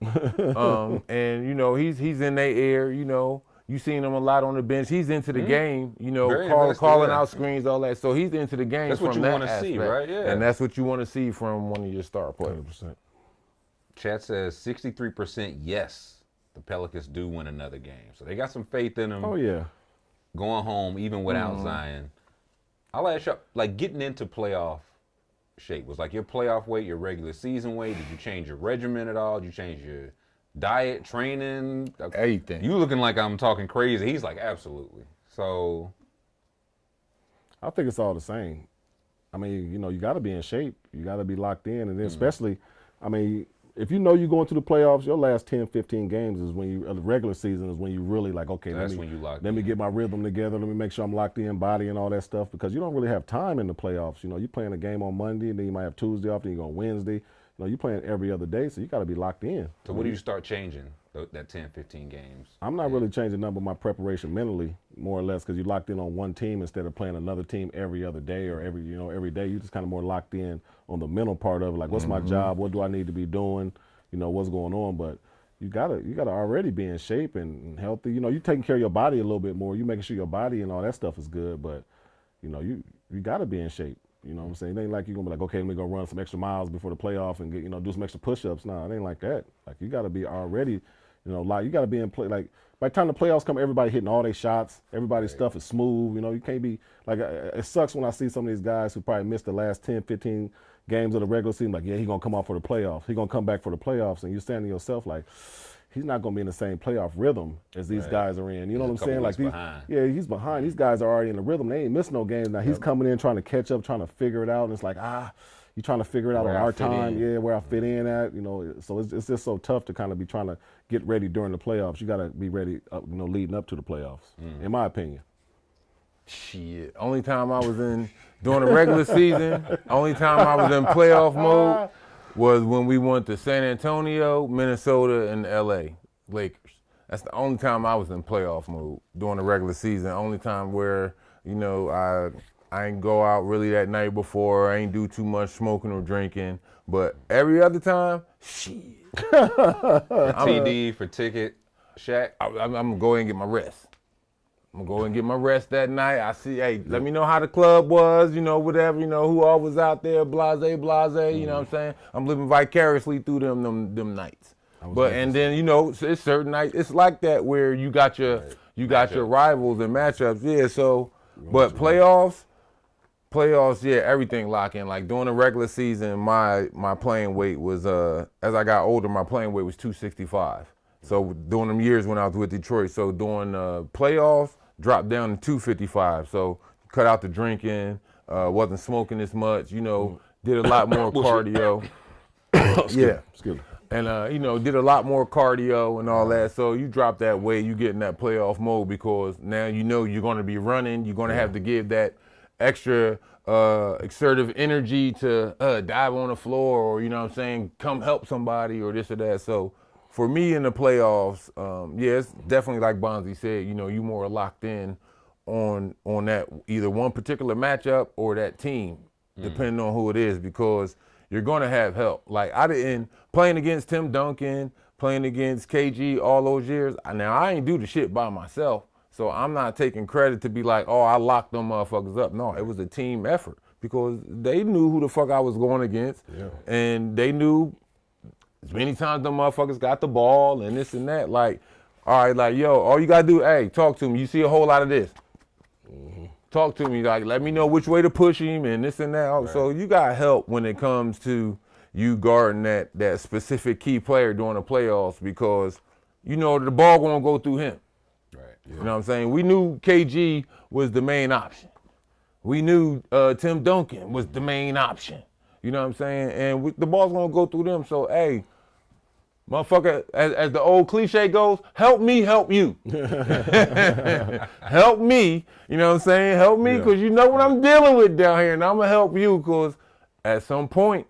And, you know, he's in their ear, you know. You seen him a lot on the bench. He's into the game, you know, calling out screens, all that. So he's into the game. That's what you want to see, right? Yeah. And that's what you want to see from one of your star players. 100%. Chet says 63% yes, the Pelicans do win another game. So they got some faith in them. Oh, yeah. Going home, even without Zion. I'll ask you, like, getting into playoff shape, was like your playoff weight, your regular season weight? Did you change your regimen at all? Did you change your diet, training? Everything. You looking like I'm talking crazy. He's like, absolutely. So I think it's all the same. I mean, you know, you got to be in shape. You got to be locked in. And then especially, I mean, if you know you're going to the playoffs, your last 10, 15 games is when the regular season is when you really like, okay, that's let when you lock me in. get my rhythm together. Let me make sure I'm locked in, body and all that stuff, because you don't really have time in the playoffs. You know, you're playing a game on Monday, and then you might have Tuesday off, then you go on Wednesday. You know, you're playing every other day, so you got to be locked in. So what do you start changing that 10, 15 games? I'm not really changing none but my preparation mentally, more or less, because you're locked in on one team instead of playing another team every other day or every day. You're just kind of more locked in on the mental part of it, like what's my job, what do I need to be doing, you know, what's going on. But you gotta already be in shape and healthy. You know, you taking care of your body a little bit more. You making sure your body and all that stuff is good, but you know, you gotta be in shape. You know what I'm saying? It ain't like you're gonna be like, okay, let me go run some extra miles before the playoff and get, you know, do some extra push-ups. Nah, it ain't like that. Like, you gotta be already, you know, like, you gotta be in play. Like, by the time the playoffs come, everybody hitting all their shots. Everybody's stuff is smooth. You know, you can't be like, it sucks when I see some of these guys who probably missed the last 10, 15 games of the regular season. Like, yeah, he's gonna come out for the playoffs. He's gonna come back for the playoffs. And you're saying to yourself, like, he's not gonna be in the same playoff rhythm as these guys are in. You know what I'm saying? Like, he's behind. These guys are already in the rhythm. They ain't missed no games. Now he's coming in trying to catch up, trying to figure it out. And it's like, you're trying to figure it out on our time. Yeah, where I fit in at. You know, so it's just so tough to kind of be trying to get ready during the playoffs. You got to be ready, you know, leading up to the playoffs, in my opinion. Shit. Only time I was in during the regular season, only time I was in playoff mode was when we went to San Antonio, Minnesota, and LA Lakers. That's the only time I was in playoff mode during the regular season. Only time where, you know, I ain't go out really that night before. I ain't do too much smoking or drinking. But every other time, shit. For TD, for ticket, Shaq. I'm gonna go ahead and get my rest. I'm gonna go and get my rest that night. I see, hey, let me know how the club was, you know, whatever, you know, who all was out there, blase, you know what I'm saying? I'm living vicariously through them nights. But and then, you know, it's certain nights, it's like that where you got your your rivals and matchups, yeah. So, but playoffs, yeah, everything lock in. Like during the regular season, my playing weight was as I got older, my playing weight was 265. So during them years when I was with Detroit, so during playoffs, dropped down to 255. So cut out the drinking, wasn't smoking as much, you know, did a lot more cardio. Yeah. And, you know, did a lot more cardio and all that. So you drop that weight, you get in that playoff mode because now you know you're going to be running. You're going to have to give that extra exertive energy to dive on the floor or, you know what I'm saying, come help somebody or this or that. So for me in the playoffs, yeah, it's definitely like Bonzi said, you know, you more locked in on that either one particular matchup or that team, depending on who it is, because you're going to have help. Like I didn't, playing against Tim Duncan, playing against KG all those years, now I ain't do the shit by myself, so I'm not taking credit to be like, oh, I locked them motherfuckers up. No, it was a team effort because they knew who the fuck I was going against, and they knew as many times them motherfuckers got the ball and this and that. Like, all right, like, yo, all you got to do, hey, talk to me. You see a whole lot of this. Talk to me, like, let me know which way to push him and this and that. Right. So you got help when it comes to you guarding that specific key player during the playoffs because, you know, the ball going to go through him. Right. Yeah. You know what I'm saying? We knew KG was the main option. we knew Tim Duncan was the main option. You know what I'm saying? And the ball's gonna go through them. So hey, motherfucker, as the old cliche goes, help me, help you. Help me, you know what I'm saying? Help me, because you know what I'm dealing with down here, and I'm gonna help you, because at some point,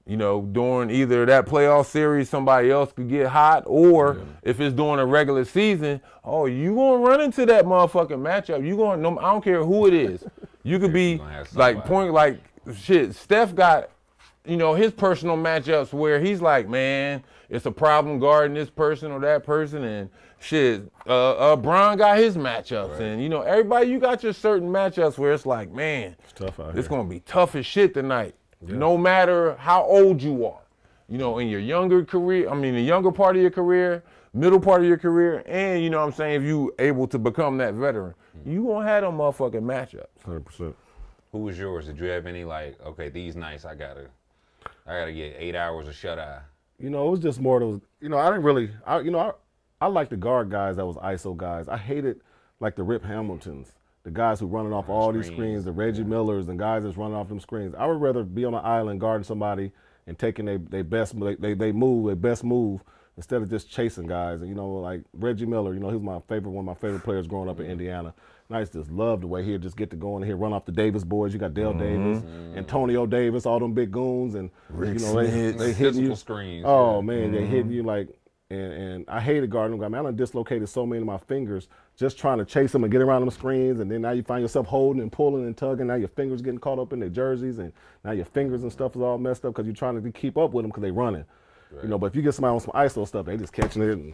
you know, during either that playoff series, somebody else could get hot, or if it's during a regular season, you gonna run into that motherfucking matchup. You gonna, I don't care who it is. You could be like Steph got, you know, his personal matchups where he's like, man, it's a problem guarding this person or that person, and Bron got his matchups, and you know, everybody, you got your certain matchups where it's like, man, it's tough out here. It's gonna be tough as shit tonight. No matter how old you are, you know, in your younger career, the younger part of your career, middle part of your career, and you know what I'm saying, if you able to become that veteran, you gonna have them motherfucking matchups. 100%. Who was yours? Did you have any like, okay, these nights I gotta get 8 hours of shut eye? You know, it was just more those, you know, I didn't really, I like the guard guys that was ISO guys. I hated like the Rip Hamiltons. The guys who running off all these screens, the Reggie Millers and guys that's running off them screens. I would rather be on an island guarding somebody and taking their best move instead of just chasing guys. And you know, like Reggie Miller, you know, he was one of my favorite players growing up in Indiana. And I just loved the way he'd just get to go in here, run off the Davis boys. You got Dale Davis, Antonio Davis, all them big goons, and Rick you know they hitting you. Screens. Oh man, they hitting you like. And I hated guarding them. I done dislocated so many of my fingers just trying to chase them and get around them screens, and then now you find yourself holding and pulling and tugging. Now your fingers getting caught up in their jerseys, and now your fingers and stuff is all messed up because you're trying to keep up with them because they running. Right. You know, but if you get somebody on some ISO stuff, they just catching it. And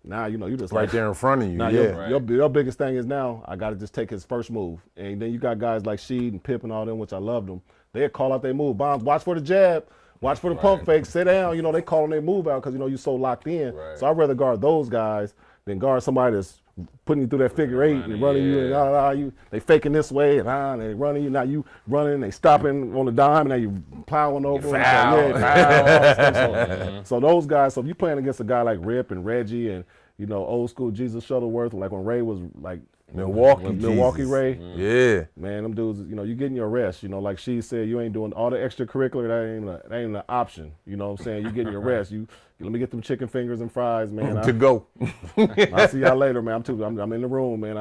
now, you know, you just right there in front of you. Now your biggest thing is now I got to just take his first move. And then you got guys like Sheed and Pip and all them, which I loved them. They'd call out their move. Bonds, watch for the jab. Watch for the pump fake, sit down. You know, they calling their move out because, you know, you're so locked in. Right. So I'd rather guard those guys than guard somebody that's putting you through that figure eight and running you. And they faking this way and they running you. Now you running, they stopping on the dime, and now you plowing over. So those guys, so if you playing against a guy like Rip and Reggie and, you know, old school Jesus Shuttleworth, like when Ray was like, Milwaukee Ray. Yeah. Man, them dudes, you know, you getting your rest. You know, like she said, you ain't doing all the extracurricular, that ain't an option. You know what I'm saying? You getting your rest. Let me get them chicken fingers and fries, man. To go. I'll see y'all later, man. I'm in the room, man.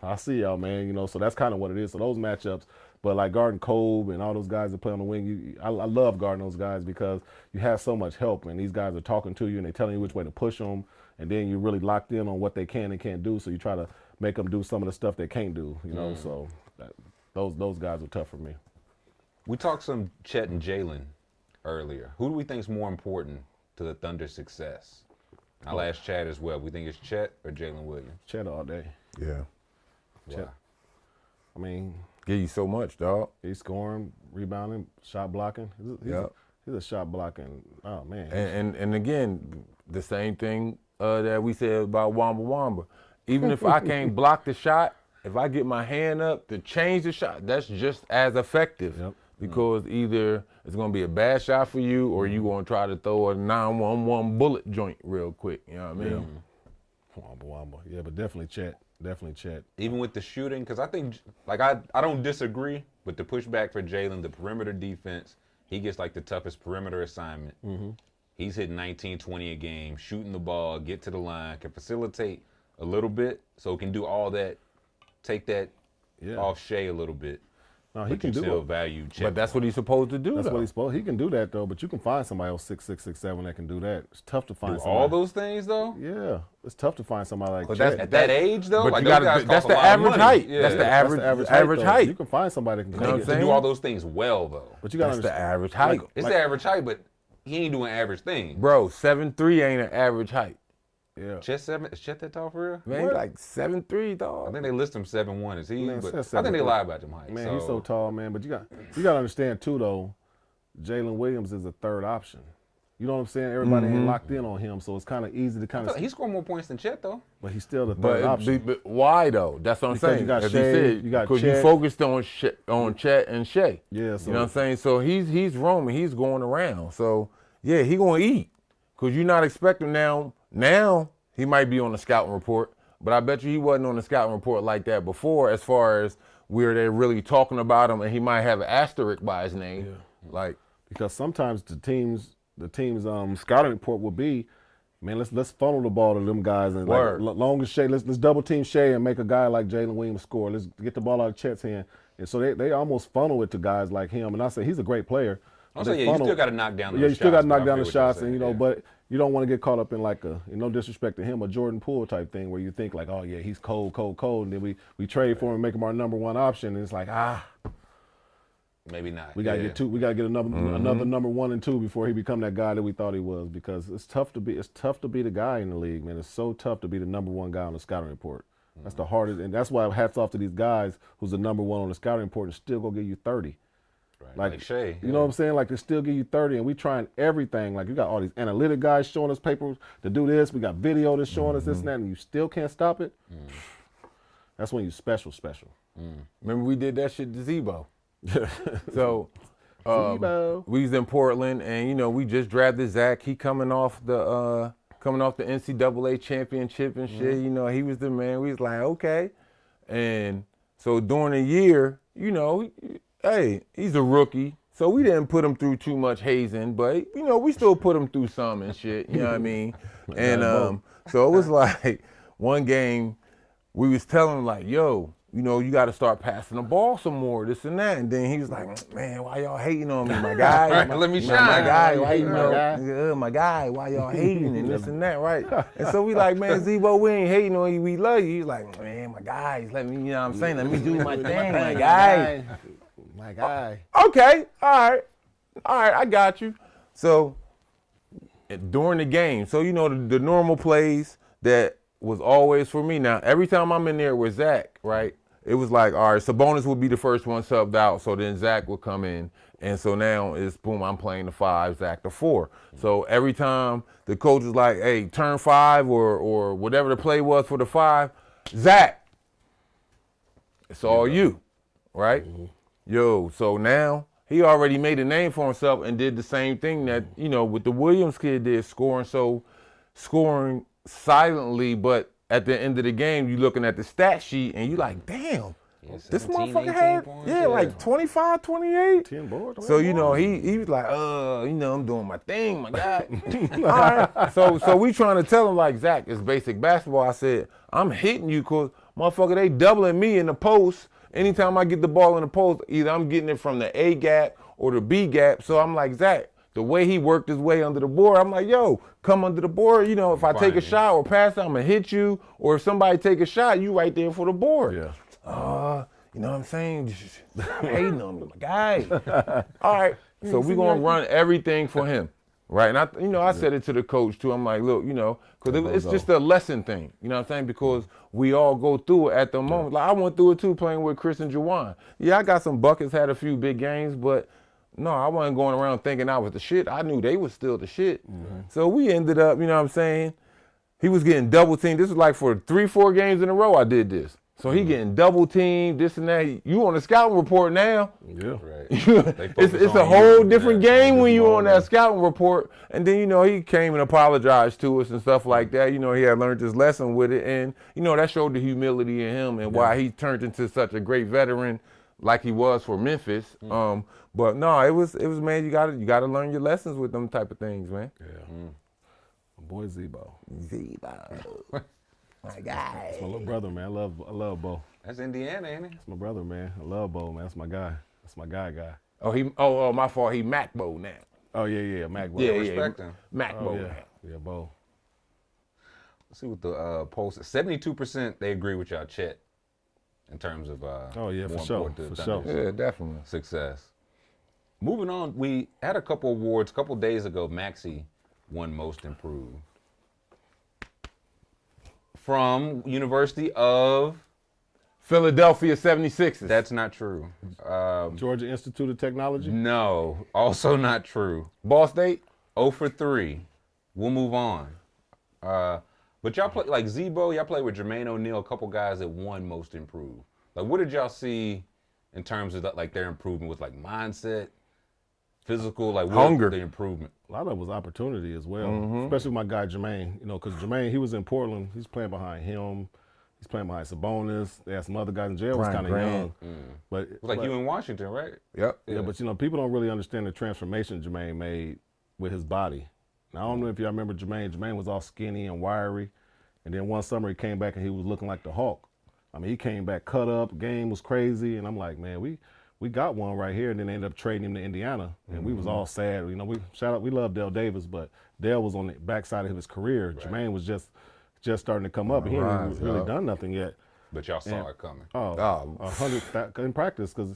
I'll see y'all, man. You know, so that's kind of what it is. So those matchups, but like guarding Kobe and all those guys that play on the wing, I love guarding those guys because you have so much help, and these guys are talking to you and they're telling you which way to push them, and then you're really locked in on what they can and can't do, so you try to make them do some of the stuff they can't do, you know. So those guys are tough for me. We talked some Chet and Jalen earlier. Who do we think is more important to the Thunder's success? I'll ask Chad as well. We think it's Chet or Jalen Williams? Chet all day. Yeah. Chet. I mean, give you so much, dog. He's scoring, rebounding, shot blocking. He's a shot blocking. Oh man. And again, the same thing that we said about Wamba Wamba. Even if I can't block the shot, if I get my hand up to change the shot, that's just as effective. Yep. Because either it's going to be a bad shot for you or you're going to try to throw a 911 bullet joint real quick. You know what I mean? Wamba. Yeah, but definitely Chet. Even with the shooting, because I think, like, I don't disagree with the pushback for Jalen, the perimeter defense. He gets, like, the toughest perimeter assignment. Mm-hmm. He's hitting 19, 20 a game, shooting the ball, get to the line, can facilitate a little bit, so can do all that, take that off Shea a little bit. No, he can do still it. Value Chet. But that's what he's supposed to do. That's what he's supposed. He can do that though. But you can find somebody else 6'6", 6'7" that can do that. It's tough to find somebody. All those things though. Yeah, it's tough to find somebody like. But Chet. at that age though, but like you gotta, that's the average height. Yeah. That's the average height. You can find somebody that can do all those things well though. But you gotta understand the average height. It's the average height, but he ain't doing average things. Bro, 7'3" ain't an average height. Yeah. Chet 7? Is Chet that tall for real? Man, like 7'3", dog. I think they list him 7'1". Is he? Man, but I think they lie about him height. Man, he's so tall, man. But you got to understand too, though. Jalen Williams is a third option. You know what I'm saying? Everybody ain't locked in on him, so it's kind of easy to kind of. He scored more points than Chet though. But he's still the third option. But why though? That's what I'm saying. You got Shea, you got because you focused on Chet and Shea. Yeah. So, you know what I'm saying? So he's roaming. He's going around. So yeah, he gonna eat because you're not expecting now. Now. He might be on the scouting report, but I bet you he wasn't on the scouting report like that before as far as where they're really talking about him and he might have an asterisk by his name. Yeah. Like, because sometimes the team's scouting report will be, man, let's funnel the ball to them guys and like, long as Shea, let's double team Shea and make a guy like Jalen Williams score. Let's get the ball out of Chet's hand. And so they almost funnel it to guys like him. And I say he's a great player. Also, you still got to knock down those shots. Yeah, you still got to knock down the shots, and but you don't want to get caught up in like no disrespect to him, a Jordan Poole type thing where you think like, oh yeah, he's cold, and then we trade for him and make him our number one option, and it's like maybe not. We gotta get two. We gotta get another number 1 and 2 before he become that guy that we thought he was, because it's tough to be the guy in the league, man. It's so tough to be the number 1 guy on the scouting report. That's the hardest, and that's why hats off to these guys who's the number 1 on the scouting report and still gonna give you 30. Right. Like Shea. You know what I'm saying? Like they still give you 30, and we trying everything. Like you got all these analytic guys showing us papers to do this. We got video that's showing us this and that, and you still can't stop it. That's when you special. Remember we did that shit to Zebo. So Zebo. we was in Portland, and we just drafted Zach. He coming off the NCAA championship and shit. He was the man. We was like, okay. And so during the year, hey, he's a rookie, so we didn't put him through too much hazing, but we still put him through some and shit. You know what I mean? And so it was like one game, we was telling him like, yo, you got to start passing the ball some more, this and that. And then he was like, man, why y'all hating on me, my guy? Let me shine. My guy, why my guy, why y'all hating and this and that, right? And so we like, man, Zebo, we ain't hating on you, we love you. He's like, man, my guy, let me, let me do my thing, my guy. My guy. Okay, all right, I got you. So during the game, so the normal plays that was always for me. Now, every time I'm in there with Zach, right, it was like, all right, Sabonis would be the first one subbed out, so then Zach would come in. And so now it's, boom, I'm playing the 5, Zach the 4. So every time the coach was like, hey, turn 5 or whatever the play was for the 5, Zach, it's all you, right? Yo, so now he already made a name for himself and did the same thing that, with the Williams kid did, scoring silently, but at the end of the game, you looking at the stat sheet and you like, damn, this motherfucker had, like 25, 28. 10 boards. So, he was like, I'm doing my thing, my guy. All right. So we trying to tell him like, Zach, it's basic basketball. I said, I'm hitting you because, motherfucker, they doubling me in the post. Anytime I get the ball in the post, either I'm getting it from the A gap or the B gap. So I'm like, Zach, the way he worked his way under the board, I'm like, yo, come under the board. If I take a shot or pass it, I'm going to hit you. Or if somebody take a shot, you right there for the board. Yeah. You know what I'm saying? Just hating on me, my guy. All right. So we're going to run everything for him. Right. And I said it to the coach too. I'm like, look, because it's just a lesson thing. You know what I'm saying? Because we all go through it at the moment. Like I went through it too playing with Chris and Juwan. Yeah, I got some buckets, had a few big games, but no, I wasn't going around thinking I was the shit. I knew they was still the shit. So we ended up, you know what I'm saying? He was getting double teamed. This was like for 3-4 games in a row I did this. So he getting double teamed, this and that. You on the scouting report now. Yeah. Right. it's a whole different game when you on that scouting report. And then, he came and apologized to us and stuff like that. He had learned his lesson with it. And, that showed the humility in him and why he turned into such a great veteran like he was for Memphis. But no, it was man, you gotta learn your lessons with them type of things, man. Yeah. My boy Zebo. My guy. That's my little brother, man. I love Bo. That's Indiana, ain't it? That's my brother, man. I love Bo, man. That's my guy. That's my guy. Oh, my fault. He Macbo now. Oh yeah, Macbo. Yeah, respect him. Macbo now. Yeah, Bo. Let's see what the poll is. 72% they agree with y'all, Chet, in terms of for sure. Yeah, definitely. Success. Moving on, we had a couple awards. A couple days ago, Maxey won Most Improved. From University of Philadelphia 76ers. That's not true. Georgia Institute of Technology? No, also not true. Ball State? 0 for 3. We'll move on. But y'all play, like Zebo, y'all played with Jermaine O'Neal, a couple guys that won Most Improved. Like, what did y'all see in terms of like their improvement with like mindset, physical, like hunger, the improvement? A lot of it was opportunity as well, especially with my guy Jermaine. Because Jermaine, he was in Portland. He's playing behind him, He's playing behind Sabonis. They had some other guys in jail. Was kind of young, but It was like you in Washington, right? Yep. yeah. But people don't really understand the transformation Jermaine made with his body. Now, I don't know if y'all remember Jermaine. Jermaine was all skinny and wiry, and then one summer he came back and he was looking like the Hulk. I mean, he came back cut up. Game was crazy, and I'm like, man, we got one right here. And then they ended up trading him to Indiana, and we was all sad. We love Dale Davis, but Dale was on the backside of his career. Right. Jermaine was just starting to come up. He hadn't really done nothing yet. But y'all saw it coming. 100 in practice, because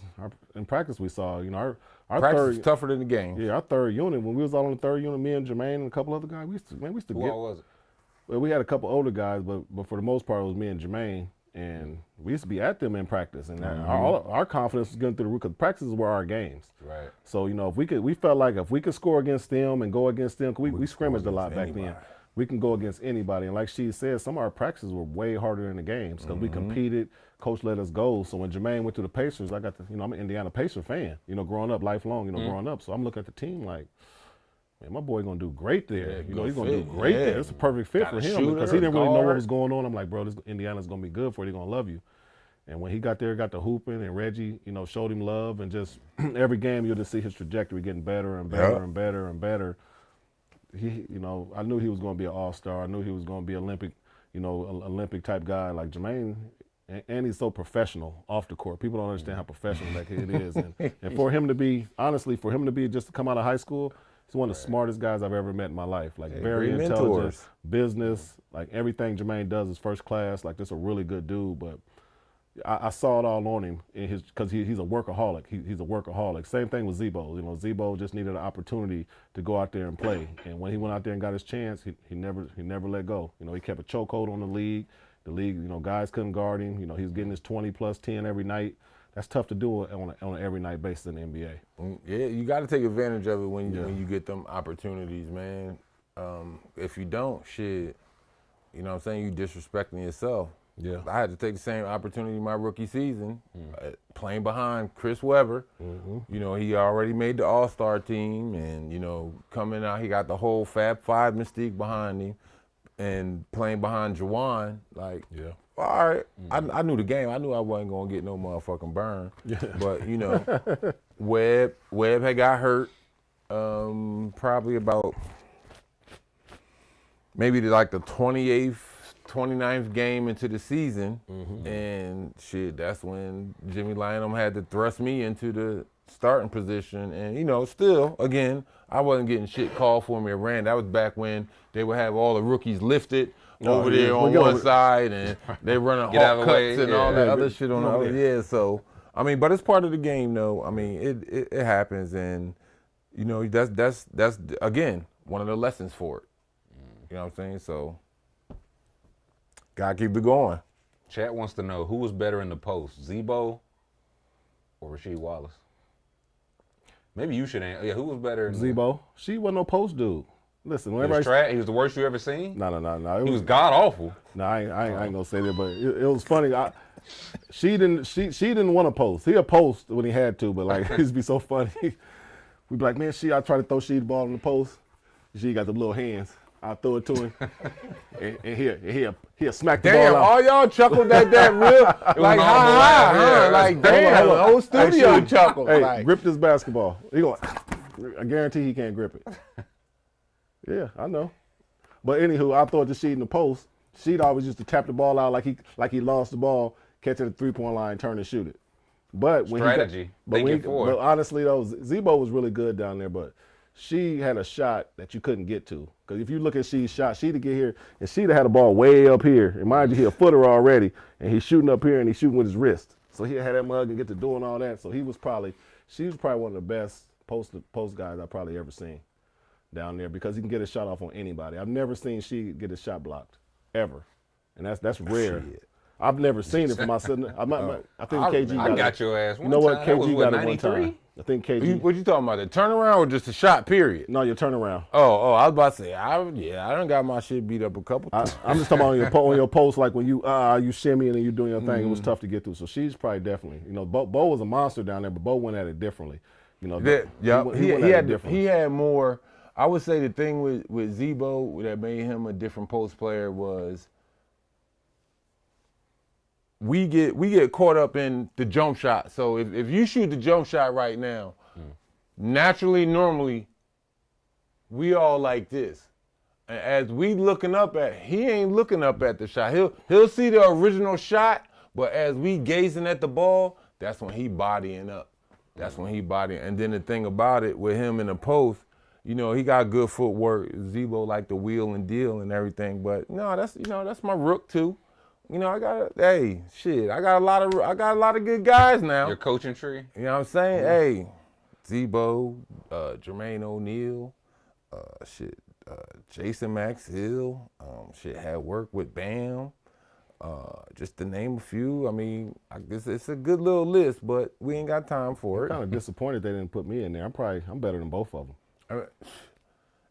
in practice we saw, our Practice third is tougher than the game. Yeah, our third unit, when we was all on the third unit, me and Jermaine and a couple other guys, we used to Who get. all was it? Well, we had a couple older guys, but for the most part, it was me and Jermaine, and we used to be at them in practice, and our confidence was getting through the roof, because practices were our games. Right. So we felt like if we could score against them and go against them, we scrimmaged a lot back then. We can go against anybody, and like she said, some of our practices were way harder than the games because we competed. Coach let us go. So when Jermaine went to the Pacers, I'm an Indiana Pacer fan. Growing up, lifelong. Growing up. So I'm looking at the team like, man, my boy gonna do great there. He's gonna do great there. It's a perfect fit for him because he didn't really know what was going on. I'm like, bro, this Indiana's gonna be good for you. They're gonna love you. And when he got there, got to hooping, and Reggie, showed him love, and just every game you'll just see his trajectory getting better and better and better and better. I knew he was gonna be an all-star. I knew he was gonna be Olympic, Olympic type guy like Jermaine. And he's so professional off the court. People don't understand how professional that kid is. And for him to be, honestly, just to come out of high school, he's one of the smartest guys I've ever met in my lilife. Like very intelligent, business, like everything Jermaine does is first class. Like just a really good dude. But I saw it all on him because he's a workaholic. He's a workaholic. Same thing with Zebo. Zebo just needed an opportunity to go out there and play. And when he went out there and got his chance, he never let go. He kept a chokehold on the league. The league, guys couldn't guard him. He was getting his 20 plus 10 every night. That's tough to do on an every night basis in the NBA. Yeah, you got to take advantage of it when you get them opportunities, man. If you don't, shit, you know what I'm saying, you disrespecting yourself. Yeah. I had to take the same opportunity my rookie season, playing behind Chris Webber. He already made the All-Star team, and, coming out, he got the whole Fab Five mystique behind him. And playing behind Juwan, all right, I knew the game. I knew I wasn't going to get no motherfucking burn. Yeah. But, Webb had got hurt probably about maybe the 28th, 29th game into the season. And, shit, that's when Jimmy Lionel had to thrust me into the starting position. And, still, again, I wasn't getting shit called for me around. That was back when they would have all the rookies lifted over there on one side, and they running hawk cuts and all that other shit on the other. Yeah, so, but it's part of the game, though. It happens, and, that's again, one of the lessons for it. You know what I'm saying? So, gotta keep it going. Chet wants to know who was better in the post, Zebo or Rasheed Wallace? Maybe you should answer. Yeah, who was better? Zebo. She wasn't no post dude. Listen, he was the worst you ever seen? No. He was god awful. No, I ain't gonna say that, but it was funny. She didn't want to post. He a post when he had to, but it used to be so funny. We'd be like, man, I try to throw Sheed the ball in the post. She got the little hands. I throw it to him, and he'll smack the ball out. Damn, all y'all chuckled at that real, damn, the whole studio chuckled. Hey, ripped his basketball. I guarantee he can't grip it. Yeah, I know. But anywho, I throw it to Sheed in the post. Sheed always used to tap the ball out like he lost the ball, catch it at the 3-point line, turn and shoot it. But strategy. But honestly though, Zebo was really good down there, but she had a shot that you couldn't get to. Because if you look at Sheed's shot, she'd get here, and she'd have had the ball way up here. And mind you, he a footer already, and he's shooting up here, and he's shooting with his wrist. So he had that mug and get to doing all that. So she was probably one of the best post guys I've probably ever seen down there, because he can get a shot off on anybody. I've never seen she get a shot blocked, ever. And that's rare. Shit. I've never seen it for myself. I think KG got it. I got your ass one time. You know what? KG got it 93? one time. I think KG. What you talking about? The turnaround or just a shot, period? No, your turnaround. Oh, I was about to say, I done got my shit beat up a couple times. I'm just talking about on your post, like when you shimmying and you doing your thing, it was tough to get through. So she's probably definitely, Bo was a monster down there, but Bo went at it differently. He had more. I would say the thing with Zebo that made him a different post player was we get caught up in the jump shot. So if you shoot the jump shot right now, naturally, normally, we all like this. And as we looking up at, he ain't looking up at the shot. He'll see the original shot, but as we gazing at the ball, that's when he bodying up. That's when he bodying. And then the thing about it with him in the post, you know, he got good footwork. Zebo like the wheel and deal and everything. But no, that's my rook too. You know, I got a lot of good guys now. Your coaching tree. You know what I'm saying? Hey, Zebo, Jermaine O'Neal, Jason Max Hill, had work with Bam. Just to name a few. I mean, I guess it's a good little list, but we ain't got time for it. I'm kind of disappointed they didn't put me in there. I'm better than both of them.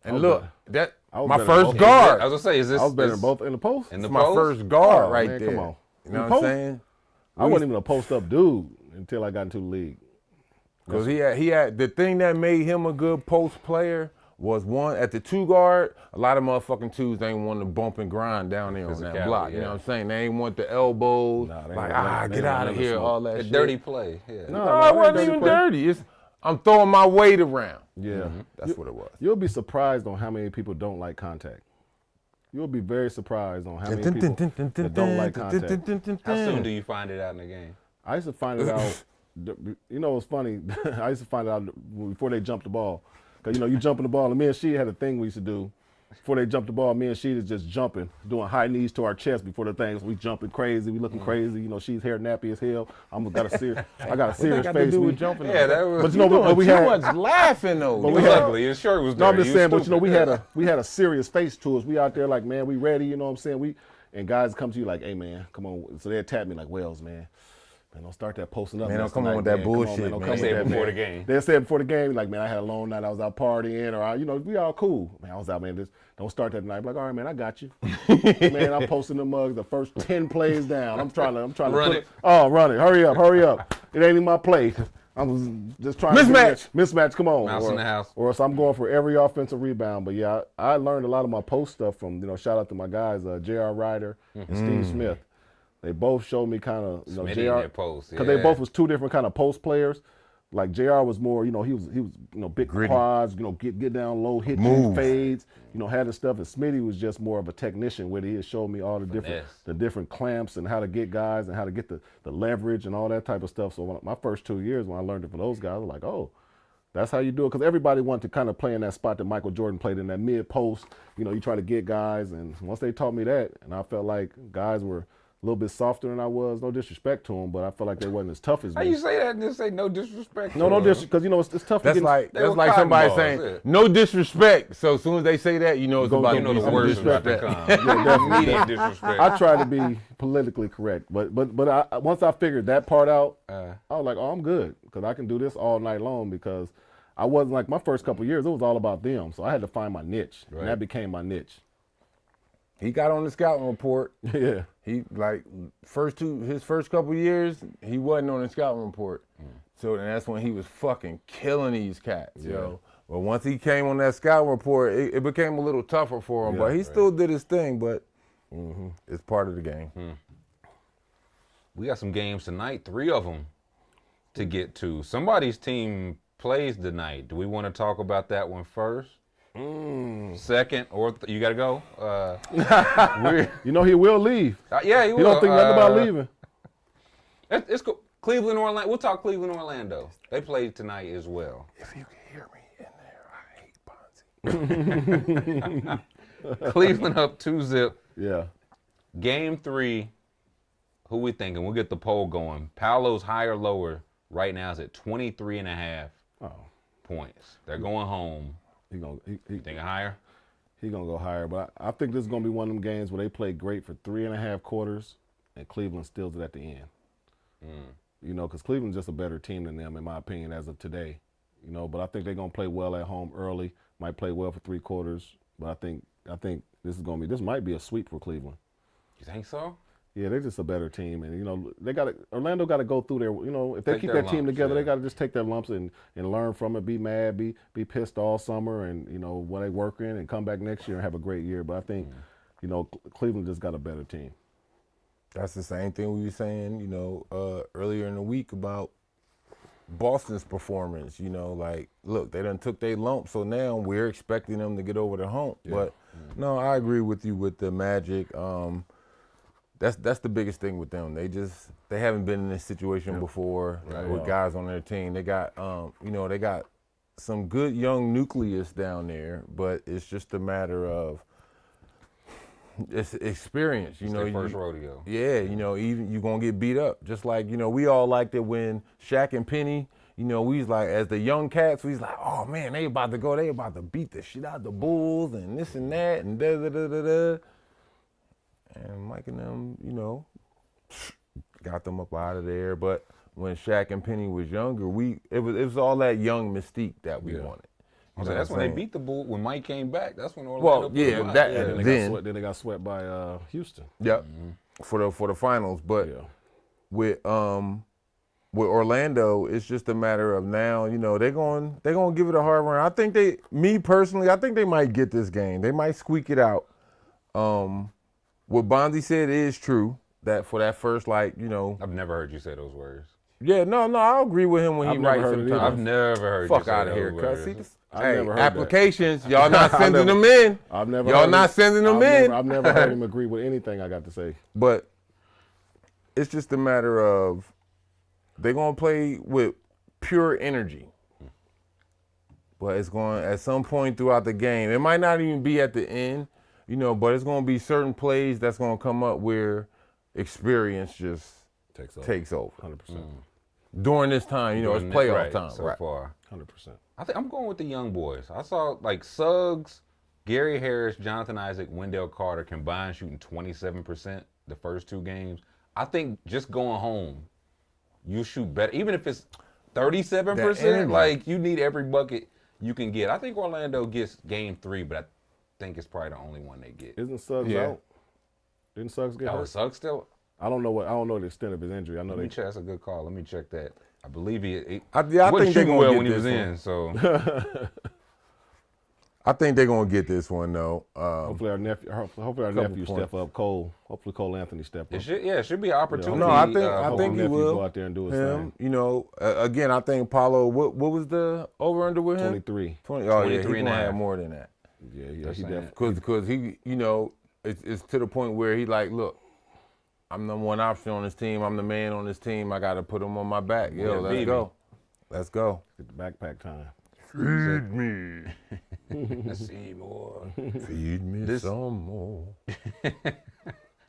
And look, that my better first than both. guard. I was gonna say, I was better than both in the post. In the my post? first guard right man, there. come on. You know In what I'm post? saying? I wasn't even a post-up dude until I got into the league. Because he had the thing that made him a good post player was one at the 2 guard. A lot of motherfucking 2s ain't want to bump and grind down there on that block. You know what I'm saying? They ain't want the elbows. Get out of here, all that shit. Dirty play. Yeah. No, it wasn't even dirty. I'm throwing my weight around. Yeah, That's what it was. You'll be surprised on how many people don't like contact. You'll be very surprised on how many people that don't like contact. How soon do you find it out in the game? I used to find it out. You know, it's funny. I used to find it out before they jumped the ball. Because, you know, you jumping the ball, and me and Sheed had a thing we used to do. Before they jumped the ball, me and Sheed is just jumping, doing high knees to our chest before the things. We jumping crazy, we looking crazy. You know, Sheed's hair nappy as hell. I got a serious face. To do with jumping. Yeah, that was. But you know, but we too had much laughing though. But It we was had- ugly. His shirt was dirty. No, I'm just He was saying, but you know, stupid. we had a serious face to us. We out there like, man, we ready. You know what I'm saying? And guys come to you like, hey man, come on. So they attack me like, Wells, man, don't start that posting up. Man, don't come tonight, on with that man. Come on, bullshit, man. Don't man. come They with said that, before man. the game. They said before the game, like, man, I had a long night. I was out partying, or you know, we all cool. Man, I was out, man. Don't start that night. I'm like, all right, man, I got you. Man, I'm posting the mugs the first 10 plays down. I'm trying to Run put it. Oh, run it. Hurry up. It ain't in my play. I was just trying mismatch. Come on. Mouse in the house. Or else I'm going for every offensive rebound. But yeah, I learned a lot of my post stuff from, you know, shout out to my guys, J.R. Ryder and Steve Smith. They both showed me kind of, you know, Smitty in JR, their post, because they both was two different kind of post players. Like JR was more, you know, he was, you know, big quads, you know, get down low, hit you, fades, you know, had the stuff. And Smitty was just more of a technician where he showed me all the different clamps and how to get guys and how to get the leverage and all that type of stuff. So my first 2 years when I learned it from those guys, I was like, oh, that's how you do it. Because everybody wanted to kind of play in that spot that Michael Jordan played in, that mid post. You know, you try to get guys. And once they taught me that, and I felt like guys were a little bit softer than I was. No disrespect to them, but I felt like they wasn't as tough as me. How you say that and then say no disrespect? No disrespect, because you know it's tough. That's to get, that's like somebody saying no disrespect. So as soon as they say that, you know it's about to be some disrespect. Immediate disrespect. I try to be politically correct, but once I figured that part out, I was like, oh, I'm good because I can do this all night long. Because I wasn't like my first couple of years; it was all about them. So I had to find my niche, and that became my niche. He got on the scouting report. Yeah. He his first couple years, he wasn't on the scouting report. So and that's when he was fucking killing these cats, yo. But once he came on that scouting report, it became a little tougher for him. But he still did his thing, but it's part of the game. We got some games tonight, 3 of them to get to. Somebody's team plays tonight. Do we want to talk about that one first? Second, or you got to go? You know he will leave. Yeah, he will. He don't think nothing about leaving. It's cool. Cleveland, Orlando. We'll talk Cleveland, Orlando. They played tonight as well. If you can hear me in there, I hate Bonsi. Cleveland up 2-0. Yeah. Game 3, who we thinking? We'll get the poll going. Paolo's higher, lower right now is at 23.5 points. They're going home. He Thinking higher? He gonna go higher, but I think this is gonna be one of them games where they play great for 3.5 quarters, and Cleveland steals it at the end. You know, because Cleveland's just a better team than them, in my opinion, as of today. You know, but I think they're gonna play well at home early. Might play well for 3 quarters, but I think this might be a sweep for Cleveland. You think so? Yeah, they're just a better team, and you know Orlando got to go through their. You know, if they Take keep their that team lumps, together, yeah. they got to just take their lumps and learn from it. Be mad, be pissed all summer, and you know what they work in, and come back next year and have a great year. But I think, you know, Cleveland just got a better team. That's the same thing we were saying, earlier in the week about Boston's performance. Like, look, they done took their lump, so now we're expecting them to get over the hump. Yeah. But no, I agree with you with the Magic. That's the biggest thing with them. They haven't been in this situation before with guys on their team. They got they got some good young nucleus down there, but it's just a matter of it's experience. It's their first rodeo. Yeah, even you're gonna get beat up. Just like, we all liked it when Shaq and Penny, we was like, as the young cats, we was like, oh man, they about to beat the shit out of the Bulls and this and that and da da da da da. And Mike and them, got them up out of there. But when Shaq and Penny was younger, it was all that young mystique that we wanted. That's when they beat the Bulls. When Mike came back, that's when Orlando. Then they got swept by Houston. Yep, for the finals. But with Orlando, it's just a matter of now. They're going to give it a hard run. I think me personally, I think they might get this game. They might squeak it out. What Bonzi said is true, that for that first, I've never heard you say those words. Yeah, no, I agree with him when he writes sometimes. I've never heard you say out of here, cuz. Hey, applications, y'all not sending them in. Y'all not sending them in. I've never heard him agree with anything I got to say. But it's just a matter of they're going to play with pure energy. But it's going, at some point throughout the game, it might not even be at the end, but it's going to be certain plays that's going to come up where experience just takes over. 100%. During this time, it's playoff time. So far. 100%. I think I'm going with the young boys. I saw Suggs, Gary Harris, Jonathan Isaac, Wendell Carter combined shooting 27% the first two games. I think just going home, you shoot better. Even if it's 37%, you need every bucket you can get. I think Orlando gets game 3, but I think it's probably the only one they get. Isn't Suggs out? Didn't Suggs get hurt? Suggs still? I don't know the extent of his injury. Let me check. That's a good call. Let me check that. I believe he I think they're well when he was in. So I think they're gonna get this one though. Hopefully our nephew step up. Hopefully Cole Anthony step up. It should be an opportunity. No, I think he will go out there and do his thing. Again, I think Paulo. What was the over under with him? 23. 23 he's gonna have more than that. Yeah, he definitely. Because he, it's to the point where he like, look, I'm the one option on this team. I'm the man on this team. I got to put him on my back. Let's go. Let's go. Get the backpack time. Feed me. Let's see more. Feed me some more.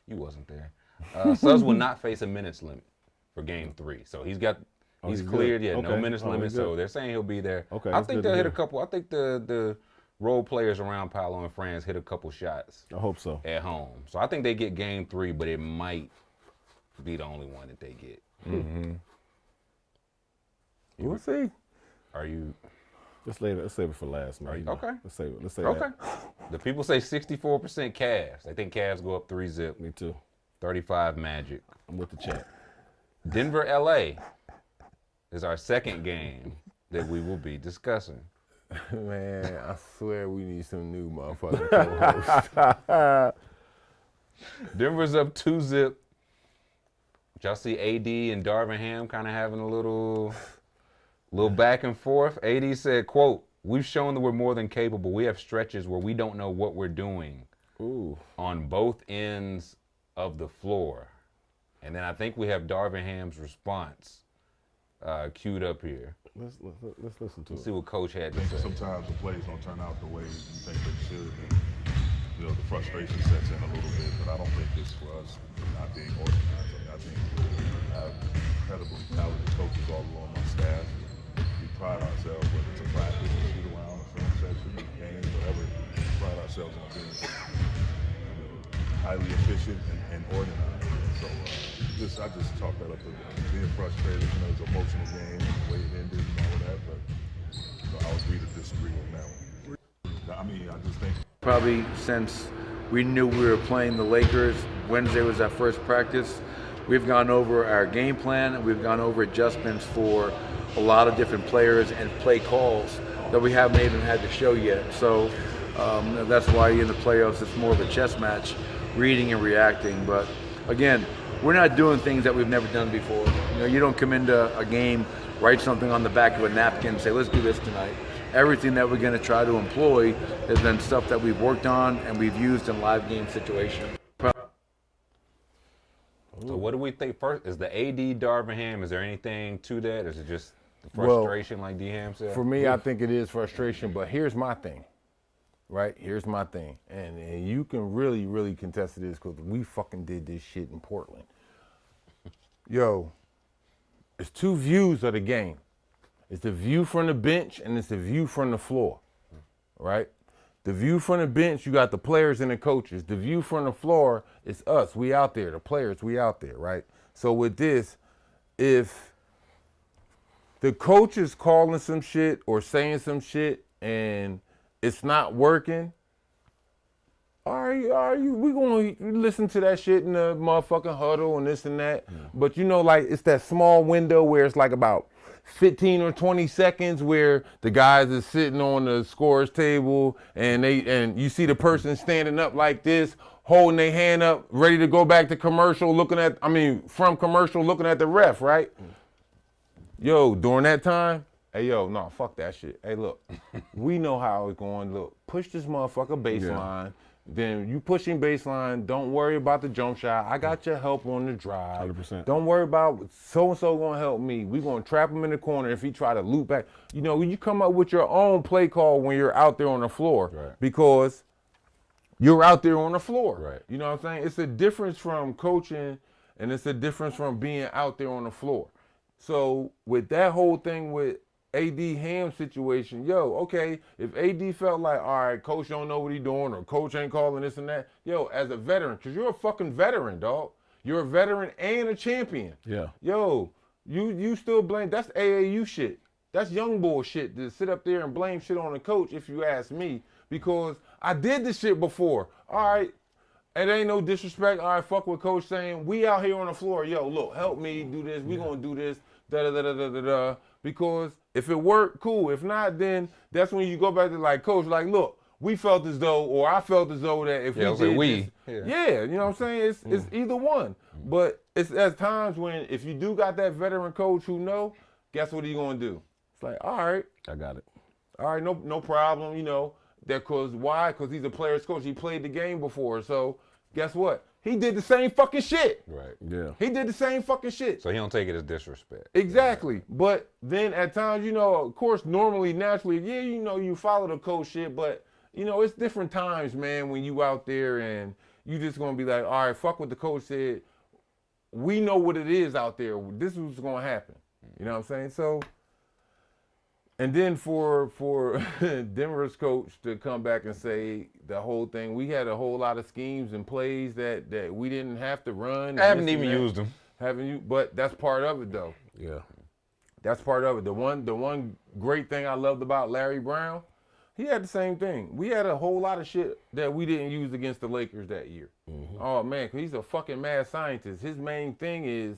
You wasn't there. Suggs will not face a minutes limit for game 3. So he's cleared. Good. No minutes limit. So they're saying he'll be there. Okay. I think they'll hit a couple. I think the role players around Paolo and Franz hit a couple shots. I hope so. At home. So I think they get game 3, but it might be the only one that they get. Mm-hmm. We'll see. Are you? Let's save it for last, man. Okay. Let's save it. Okay. The people say 64% Cavs. They think Cavs go up 3-zip. Me too. 35 Magic. I'm with the chat. Denver, LA is our second game that we will be discussing. Man, I swear we need some new motherfucking co-hosts. Denver's up 2-zip. Y'all see AD and Darvin Ham kind of having a little back and forth. AD said, quote, "We've shown that we're more than capable. We have stretches where we don't know what we're doing." Ooh. On both ends of the floor. And then I think we have Darvin Ham's response queued up here. Let's listen to it. See what Coach had to say. Sometimes the plays don't turn out the way you think they should. And, the frustration sets in a little bit, but I don't think it's for us not being organized. I think we have incredibly talented coaches all along my staff. We pride ourselves, whether it's a practice, a shoot around, a film session, a game, whatever, we pride ourselves on being highly efficient and organized. So I just chalk that up to being frustrated. It's an emotional game, the way it ended and all of that. But I'll agree to disagree on that one. I mean, I just think probably since we knew we were playing the Lakers, Wednesday was our first practice. We've gone over our game plan and we've gone over adjustments for a lot of different players and play calls that we haven't even had to show yet. So that's why in the playoffs it's more of a chess match, reading and reacting. But again, we're not doing things that we've never done before. You know, you don't come into a game, write something on the back of a napkin, and say, let's do this tonight. Everything that we're going to try to employ has been stuff that we've worked on and we've used in live game situations. So what do we think first? Is the AD Darvingham, is there anything to that? Or is it just the frustration like D-Ham said? For me, I think it is frustration, but here's my thing, right? Here's my thing. And you can really, really contest this because we fucking did this shit in Portland. Yo, it's two views of the game. It's the view from the bench and it's the view from the floor, right? The view from the bench, you got the players and the coaches. The view from the floor, it's us. We out there. The players, we out there, right? So with this, if the coach is calling some shit or saying some shit and it's not working, we gonna listen to that shit in the motherfucking huddle and this and that. Yeah. But you know, like it's that small window where it's like about 15 or 20 seconds where the guys is sitting on the scorer's table and you see the person standing up like this, holding their hand up, ready to go back to commercial, from commercial looking at the ref, right? Yo, during that time, hey, yo, no, fuck that shit. Hey, look, we know how it's going. Look, push this motherfucker baseline. Yeah. Then you pushing baseline. Don't worry about the jump shot. I got your help on the drive. 100%. Don't worry about so-and-so going to help me. We going to trap him in the corner if he try to loop back. You know, you come up with your own play call when you're out there on the floor. Right. Because you're out there on the floor. Right. You know what I'm saying? It's a difference from coaching and it's a difference from being out there on the floor. So with that whole thing with AD Ham situation, yo, okay, if AD felt like, all right, coach don't know what he doing or coach ain't calling this and that, yo, as a veteran, because you're a fucking veteran, dog. You're a veteran and a champion. Yeah. Yo, you still blame, that's AAU shit. That's young boy shit to sit up there and blame shit on the coach if you ask me, because I did this shit before. All right, it ain't no disrespect. All right, fuck what coach saying. We out here on the floor. Yo, look, help me do this. We gonna do this. Da-da-da-da-da-da. Because if it worked, cool. If not, then that's when you go back to like, coach, like, look, we felt as though, or I felt as though that if we did this, yeah, you know what I'm saying? It's either one. But it's at times when if you do got that veteran coach who know, guess what he gonna do? It's like, all right, I got it. All right, no problem. You know that cause why? Cause he's a player's coach. He played the game before, so guess what? He did the same fucking shit. Right. Yeah. He did the same fucking shit. So he don't take it as disrespect. Exactly. Right. But then at times, you know, of course, normally, naturally, yeah, you know, you follow the coach shit, but, you know, it's different times, man, when you out there and you just going to be like, all right, fuck what the coach said. We know what it is out there. This is what's going to happen. You know what I'm saying? So, and then for Denver's coach to come back and say the whole thing, we had a whole lot of schemes and plays that we didn't have to run. I haven't even used them. Haven't you? But that's part of it, though. Yeah. That's part of it. The one great thing I loved about Larry Brown, he had the same thing. We had a whole lot of shit that we didn't use against the Lakers that year. Mm-hmm. Oh, man, 'cause he's a fucking mad scientist. His main thing is,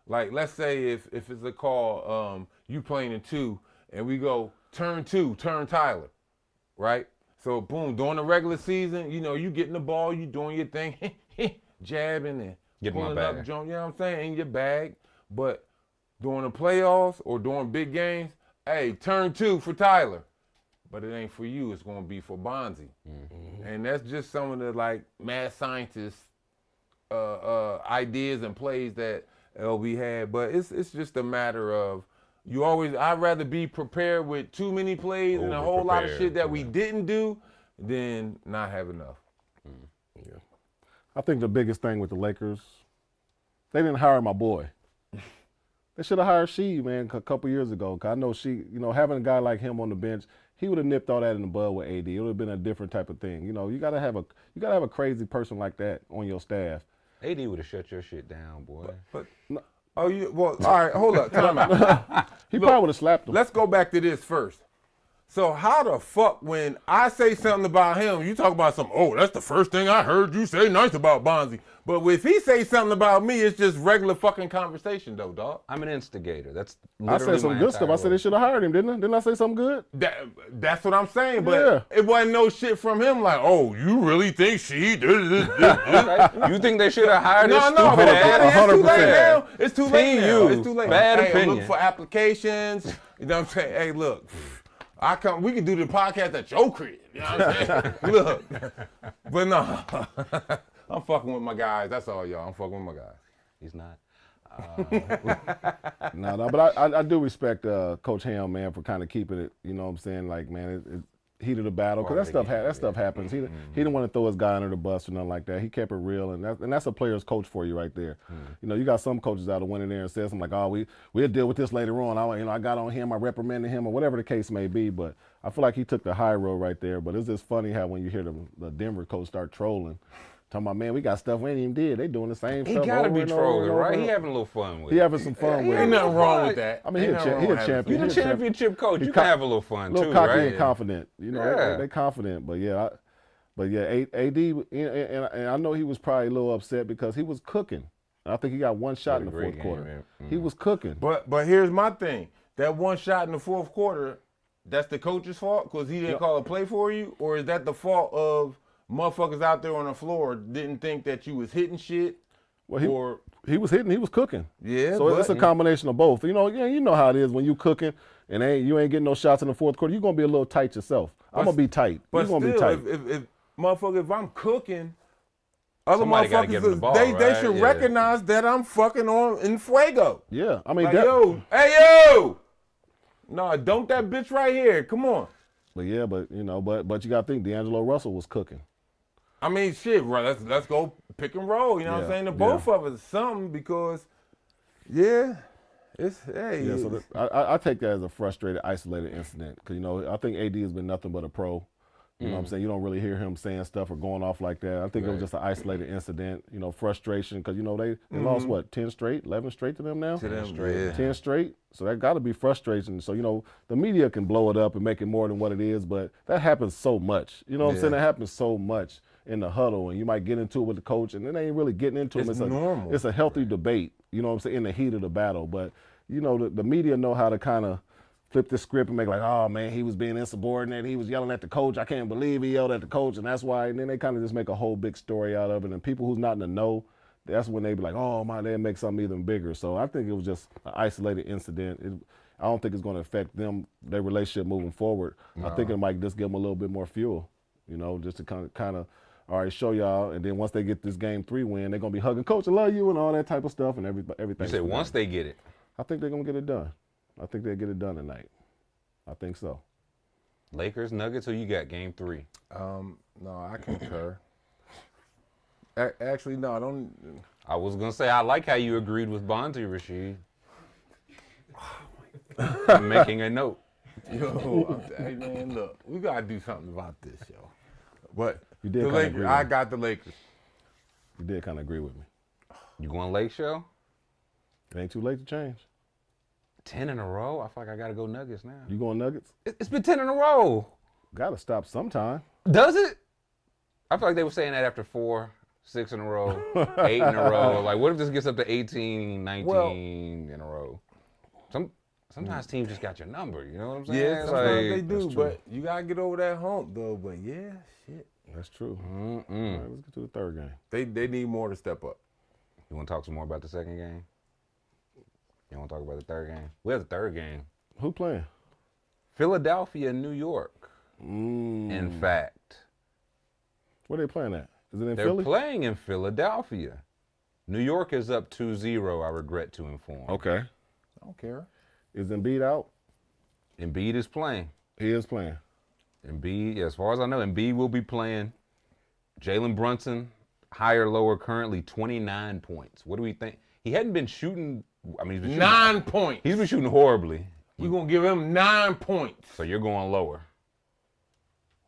like, let's say if it's a call, you playing in two, and we go, turn Tyler, right? So, boom, during the regular season, you know, you getting the ball, you doing your thing, jabbing and getting pulling my bag. up, you know what I'm saying, in your bag. But during the playoffs or during big games, hey, turn two for Tyler. But it ain't for you, it's going to be for Bonzi. Mm-hmm. And that's just some of the, like, mad scientist ideas and plays that LB had. But it's just a matter of, I'd rather be prepared with too many plays and a whole lot of shit that we didn't do than not have enough. Yeah. I think the biggest thing with the Lakers, they didn't hire my boy. They should have hired Sheed, man, a couple years ago. 'Cause I know Sheed, you know, having a guy like him on the bench, he would have nipped all that in the bud with AD. It would have been a different type of thing. You know, you gotta have a crazy person like that on your staff. AD would have shut your shit down, boy. But all right, hold up, time out. He probably would have slapped him. Let's go back to this first. So how the fuck when I say something about him, you talk about something, oh, that's the first thing I heard you say nice about Bonzi. But if he say something about me, it's just regular fucking conversation though, dog. I'm an instigator. That's I literally said some my good stuff. I entire said they role. should have hired him, didn't I? Didn't I say something good? That's what I'm saying, but Yeah. it wasn't no shit from him like, oh, you really think she did this? Okay. You think they should have hired this No, stupid but ass? it's too late 100%. now. It's too late now. you. It's too late. Bad Hey, opinion. look for applications. You know what I'm saying? Hey, look, we can do the podcast at your crib. You know what I'm saying? Look, but no, I'm fucking with my guys. That's all, y'all. I'm fucking with my guys. He's not. No, but I do respect Coach Ham, man, for kind of keeping it. You know what I'm saying? Like, man, it heat of the battle, because that stuff happens. He didn't want to throw his guy under the bus or nothing like that. He kept it real, and that's a player's coach for you right there. You know, you got some coaches out of went in there and said something like, "Oh, we'll deal with this later on." I got on him, I reprimanded him, or whatever the case may be. But I feel like he took the high road right there. But it's just funny how when you hear the Denver coach start trolling, talking about, man, we got stuff we ain't even did. They doing the same He stuff. gotta over be and over trolling, and over. right? He having a little fun with it. He having some fun with Ain't it. nothing wrong with that. I mean, Ain't he nothing a wrong with having champion. You the He a champ- championship coach. You He can have a little fun little too, cocky right? and confident, you know. Yeah. They confident, but yeah, AD, and I know he was probably a little upset because he was cooking. I think he got one shot in the great fourth game, quarter. man. He was cooking. But here's my thing. That one shot in the fourth quarter, that's the coach's fault because he didn't call a play for you? Or is that the fault of motherfuckers out there on the floor didn't think that you was hitting shit? Well, he was hitting, he was cooking. Yeah, So but- it's a combination of both. You know how it is when you cooking and you ain't getting no shots in the fourth quarter. You're gonna be a little tight yourself. I'm gonna be tight. But You're gonna still, be tight. if motherfucker, if I'm cooking, other Somebody gotta give him the motherfuckers, ball, they right? should Yeah. recognize that I'm fucking on in fuego. Yeah, I mean, Like, that, hey, yo! No, don't that bitch right here. Come on. but you gotta think D'Angelo Russell was cooking. I mean, shit, right? Let's go pick and roll. You know what I'm Yeah, saying? To both of us something because, it's hey. Yeah, so I take that as a frustrated, isolated incident because I think AD has been nothing but a pro. You know what I'm saying? You don't really hear him saying stuff or going off like that. I think it was just an isolated incident. Frustration because they lost what 10 straight, 11 straight to them now. 10 straight. Yeah. 10 straight. So that got to be frustration. So the media can blow it up and make it more than what it is, but that happens so much. You know what I'm saying? That happens so much in the huddle, and you might get into it with the coach, and then they ain't really getting into it. It's normal. It's a healthy debate. You know what I'm saying? In the heat of the battle, but the media know how to kind of flip the script and make like, oh man, he was being insubordinate. He was yelling at the coach. I can't believe he yelled at the coach, and that's why. And then they kind of just make a whole big story out of it. And people who's not in the know, that's when they be like, oh my, they make something even bigger. So I think it was just an isolated incident. I don't think it's going to affect their relationship moving forward. No. I think it might just give them a little bit more fuel, just to kind of, all right, show y'all. And then once they get this game 3 win, they're going to be hugging, Coach, I love you, and all that type of stuff, and everything. You said once they get it. I think they're going to get it done. I think they'll get it done tonight. I think so. Lakers, Nuggets, who you got game 3? No, I concur. Actually, no, I don't. I was going to say, I like how you agreed with Bonzi, Rasheed. I'm making a note. Yo, hey man, look, we got to do something about this, yo. But You did the kinda Lakers, agree with I me. got the Lakers. You did kind of agree with me. You going Lake Show? It ain't too late to change. 10 in a row? I feel like I got to go Nuggets now. You going Nuggets? It's been 10 in a row. Got to stop sometime. Does it? I feel like they were saying that after 4, 6 in a row, 8 in a row. Like, what if this gets up to 18, 19 in a row? Sometimes teams just got your number, you know what I'm saying? Yeah, It's sometimes like- they do, that's true. but you got to get over that hump, though. But yeah, shit. That's true. All right, let's get to the third game. They need more to step up. You want to talk some more about the second game? You want to talk about the third game? We have the third game. Who playing? Philadelphia, New York. Mm. In fact, Where they playing at? Is it in they're Philly? playing in Philadelphia. New York is up 2-0, I regret to inform. Okay. I don't care. Is Embiid out? Embiid is playing. He is playing. Embiid, as far as I know, Embiid will be playing. Jalen Brunson, higher, lower, currently 29 points. What do we think? He hadn't been shooting. I mean, he's been shooting, 9 points. He's been shooting horribly. We're going to give him 9 points. So you're going lower.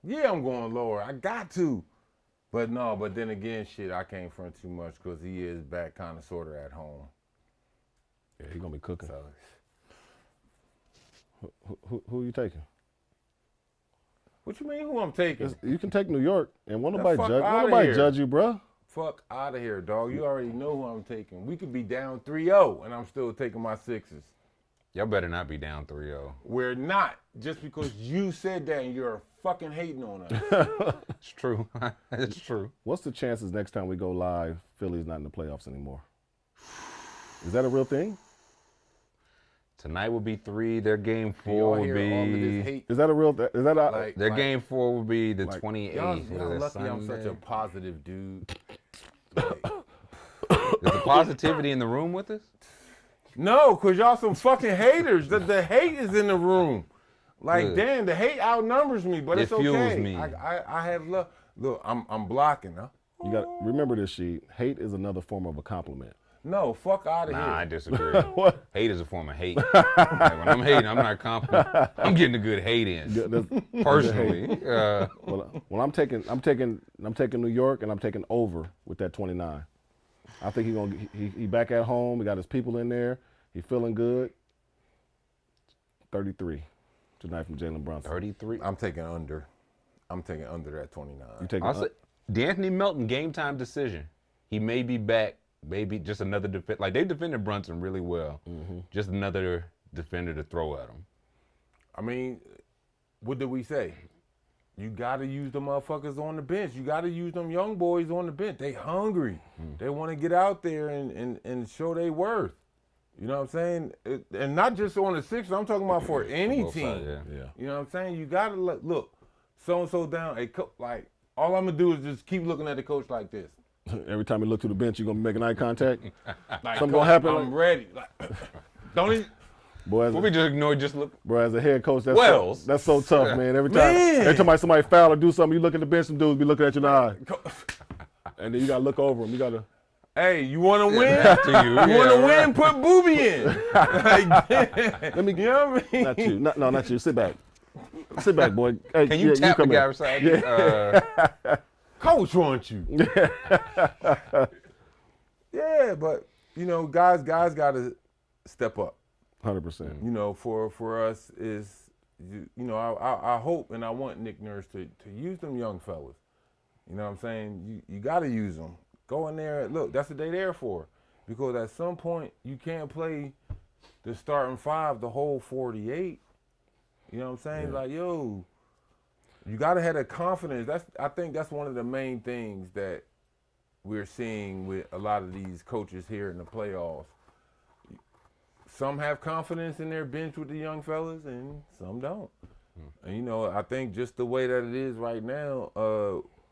Yeah, I'm going lower. I got to. But then again, shit, I can't front too much because he is back kind of sort of at home. Yeah, he gonna be cooking. So, Who you taking? What you mean who I'm taking? You can take New York, and won't The nobody fuck judge. Won't outta nobody here. judge you, bro. Fuck out of here, dog. You already know who I'm taking. We could be down 3-0, and I'm still taking my Sixers. Y'all better not be down 3-0. We're not, just because you said that and you're fucking hating on us. It's true. It's true. What's the chances next time we go live, Philly's not in the playoffs anymore? Is that a real thing? Tonight will be 3. Their game Do y'all 4 will hear all of this be. hate? Is that a real? Is that a? Like, Their game 4 will be the 28th. Y'all What is that, lucky I'm such a Sunday? positive dude. Like, Is the positivity in the room with us? no, because y'all some fucking haters. The hate is in the room. Like, Good. damn, the hate outnumbers me, but It it's okay. fuels me. I have love. Look, I'm blocking, huh? You got remember this, Sheed. Hate is another form of a compliment. No, fuck out of Nah, I here. disagree. What? Hate is a form of hate. Like, when I'm hating, I'm not confident. I'm getting a good hate in. Personally. Well, I'm taking New York, and I'm taking over with that 29. I think he back at home. He got his people in there. He feeling good. 33 tonight from Jalen Brunson. 33. I'm taking under. I'm taking under that 29. You taking? I'll say, D'Anthony Melton, game time decision. He may be back. Maybe just another defender. Like, they defended Brunson really well. Just another defender to throw at him. I mean, what did we say? You got to use the motherfuckers on the bench. You got to use them young boys on the bench. They hungry. They want to get out there and show their worth. You know what I'm saying? And not just on the Sixers. I'm talking about for any Both team. sides, yeah. You know what I'm saying? You got to look, so-and-so down. Like, all I'm going to do is just keep looking at the coach like this. Every time you look to the bench, you gonna be making eye contact. Like, Something gonna happen. I'm ready. Like, don't even. Boy, What we just ignore, just look. as a head coach, that's Wells. that's so tough, man. Every Man. time somebody foul or do something, you look at the bench, some dudes be looking at you in the eye, and then you gotta look over them. You gotta. Hey, you want to win? After you. You want to Yeah, win? Put Booby in. Like, Let me. you know what I mean? Not you. No, not you. Sit back. Sit back, boy. Hey, Can you tap the come guy here. beside you? Coach wants you. Yeah, but you know, guys got to step up. 100%. You know, for us is, you know, I hope and I want Nick Nurse to use them young fellas. You know what I'm saying? You got to use them. Go in there. Look, that's what they there for. Because at some point you can't play the starting 5 the whole 48. You know what I'm saying? Like, yo, you got to have that confidence. I think that's one of the main things that we're seeing with a lot of these coaches here in the playoffs. Some have confidence in their bench with the young fellas, and some don't. And, you know, I think just the way that it is right now,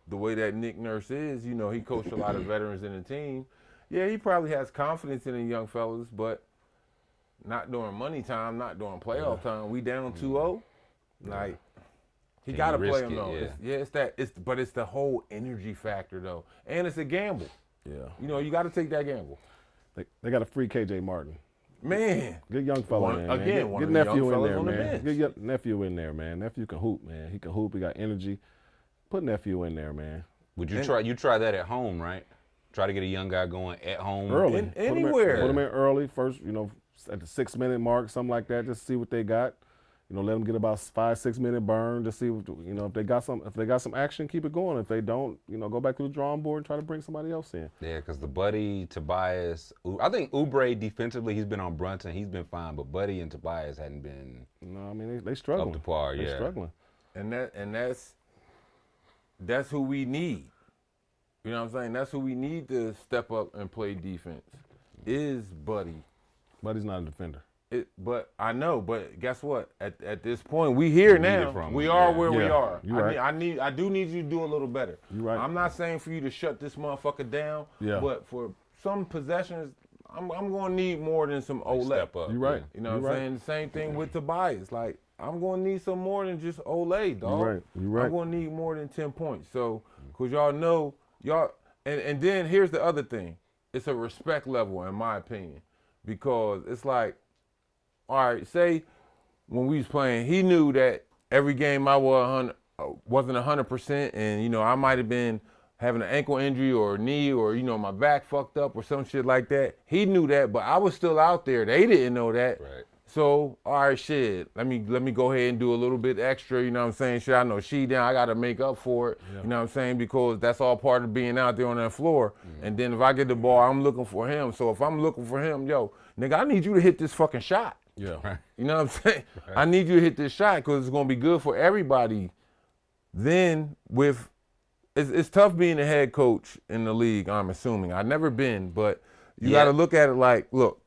the way that Nick Nurse is, you know, he coached a lot of veterans in the team. Yeah, he probably has confidence in the young fellas, but not during money time, not during playoff time. We down 2-0. Like, he Can got to you play risk him, it? though. Yeah. But it's the whole energy factor, though. And it's a gamble. Yeah. You know, you got to take that gamble. They got a free KJ Martin. Man. Good young fella, One- man. again, one Get of the young nephew in fellas there, on the man. bench. Get your nephew in there, man. Nephew can hoop, man. He can hoop. He got energy. Put nephew in there, man. Would you try that at home, right? Try to get a young guy going at home. Early. Anywhere. Put them in early, first, you know, at the 6-minute mark, something like that, just see what they got. You know, let them get about 5-6 minute burn to see what, you know, if they got some action, keep it going. If they don't, you know, go back to the drawing board and try to bring somebody else in. Yeah, because the Buddy, Tobias, I think Oubre defensively, he's been on Brunson, he's been fine, but Buddy and Tobias hadn't been No, I mean they struggling. up to par. They Yeah, struggling. And that's who we need. You know what I'm saying? That's who we need to step up and play defense. Is Buddy. But he's not a defender. But I know. But guess what? At this point, we here need it now. from We him, are yeah. where we Yeah, are. you right. I do need you to do a little better. You right. I'm not saying for you to shut this motherfucker down. Yeah. But for some possessions, I'm going to need more than some Ole. step up. You right. You know You what I'm right. saying? The same thing with Tobias. Like, I'm going to need some more than just Ole, dog. You right. You right. I'm going to need more than 10 points. So, because y'all know, and then here's the other thing. It's a respect level, in my opinion. Because it's like, all right, say when we was playing, he knew that every game I wasn't 100%, and, you know, I might have been having an ankle injury or a knee or, you know, my back fucked up or some shit like that. He knew that, but I was still out there. They didn't know that. Right. So, all right, shit. Let me go ahead and do a little bit extra. You know what I'm saying? Shit, I know Sheed down. I got to make up for it. You know what I'm saying? Because that's all part of being out there on that floor. And then if I get the ball, I'm looking for him. So if I'm looking for him, yo, nigga, I need you to hit this fucking shot. Yeah. Right. You know what I'm saying? Right. I need you to hit this shot because it's gonna be good for everybody. Then it's tough being a head coach in the league. I'm assuming I've never been, but you got to look at it like, look.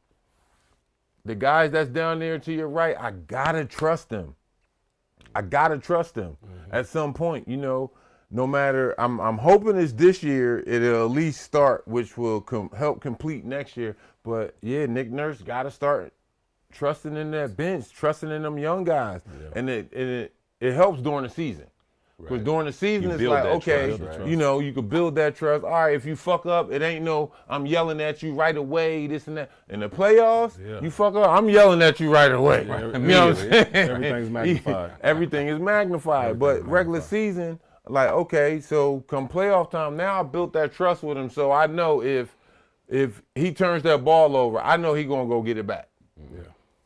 The guys that's down there to your right, I gotta trust them. At some point, you know. No matter, I'm hoping it's this year. It'll at least start, which will help complete next year. But yeah, Nick Nurse gotta start trusting in that bench, trusting in them young guys, and it helps during the season. Because during the season, it's like, okay, you know, you can build that trust. All right, if you fuck up, it ain't no, I'm yelling at you right away, this and that. In the playoffs, you fuck up, I'm yelling at you right away. You know what I'm saying? Everything's magnified. Everything is magnified. But regular season, like, okay, so come playoff time, now I built that trust with him, so I know if he turns that ball over, I know he gonna go get it back.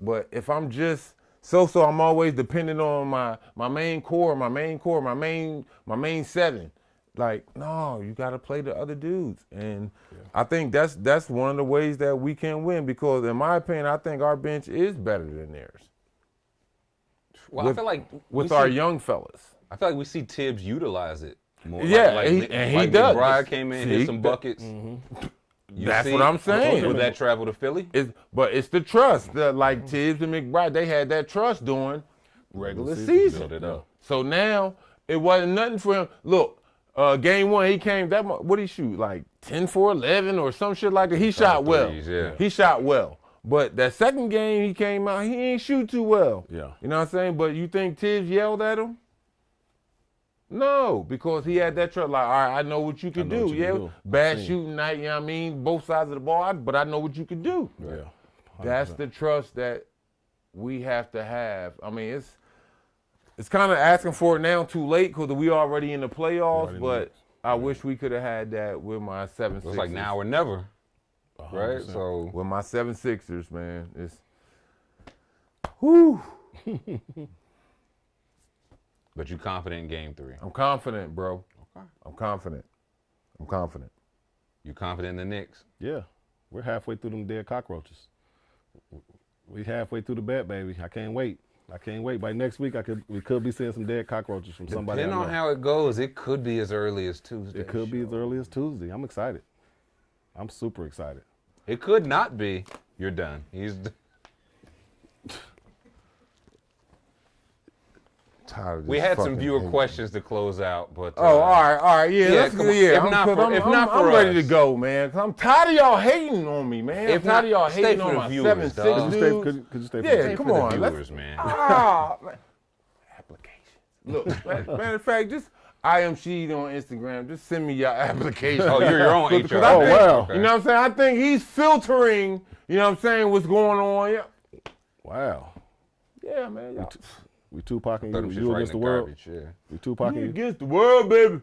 But if I'm just so I'm always dependent on my main core, my main seven. Like, no, you got to play the other dudes. And I think that's one of the ways that we can win because, in my opinion, I think our bench is better than theirs. Well, I feel like with our young fellas. I feel like we see Tibbs utilize it more. Yeah, like he does. Bryant came in, hit some buckets. That's what I'm saying. Would that travel to Philly? But it's the trust. Like Tibbs and McBride, they had that trust during regular season. Build it up. So now it wasn't nothing for him. Look, game one, he came what did he shoot? Like 10 for 11 or some shit like that. He shot well. He shot well. But that second game he came out, he ain't shoot too well. Yeah. You know what I'm saying? But you think Tibbs yelled at him? No, because he had that trust. Like, all right, I know what you can do. Bad shooting night, you know what I mean? Both sides of the ball, but I know what you can do. Yeah. 100%. That's the trust that we have to have. I mean, it's kind of asking for it now too late because we already in the playoffs, but I wish we could have had that with my 7-6ers. It's like now or never, right? 100%. So with my 7-6ers, man, it's whoo. But you confident in game 3? I'm confident, bro. Okay. I'm confident. You confident in the Knicks? Yeah. We're halfway through them dead cockroaches. We halfway through the bet, baby. I can't wait. By next week, we could be seeing some dead cockroaches from somebody. Depending on how it goes, it could be as early as Tuesday. It could be as early as Tuesday. I'm excited. I'm super excited. It could not be. You're done. We had some viewer questions to close out, but all right, yeah. If not for I'm ready us. to go, man. Cause I'm tired of y'all hating on me, man. If I'm tired not, of y'all stay hating for on the my viewers, 7-6 dog. dudes. Could you stay for Yeah, Stay come for on, the viewers, man. Man. Applications. Look, matter of fact, just I am Sheed on Instagram. Just send me your application. Oh, you're your own HR. Oh, wow. Okay. You know what I'm saying? I think he's filtering. You know what I'm saying? What's going on? Yeah. Wow. Yeah, man. Y'all. We Tupac and Thought them you shits right against in the world. garbage, yeah. We Tupac You and you. against the world, baby.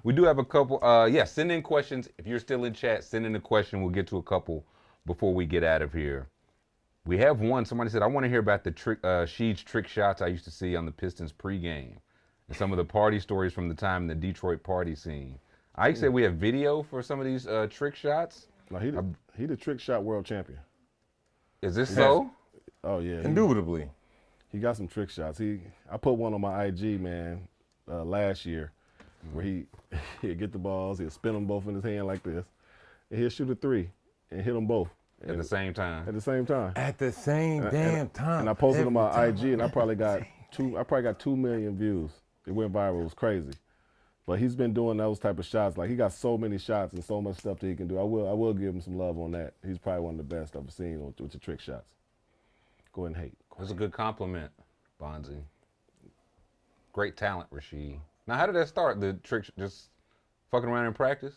We do have a couple. Send in questions. If you're still in chat, send in a question. We'll get to a couple before we get out of here. We have one. Somebody said, I want to hear about the Sheed's trick shots I used to see on the Pistons pregame and some of the party stories from the time in the Detroit party scene. Ike said we have video for some of these trick shots. No, he the trick shot world champion. Is this so? Oh yeah, Indubitably. he got some trick shots. I put one on my IG, man, last year, where he'd get the balls, he'd spin them both in his hand like this, and he'd shoot a 3 and hit them both At the same time. At the same time. At the same damn time. And I posted on my IG, and I probably got 2 million views. It went viral. It was crazy. But he's been doing those type of shots. Like, he got so many shots and so much stuff that he can do. I will give him some love on that. He's probably one of the best I've seen with the trick shots. Go ahead and hate. That's a good compliment, Bonzi. Great talent, Rasheed. Now, how did that start? The trick, just fucking around in practice?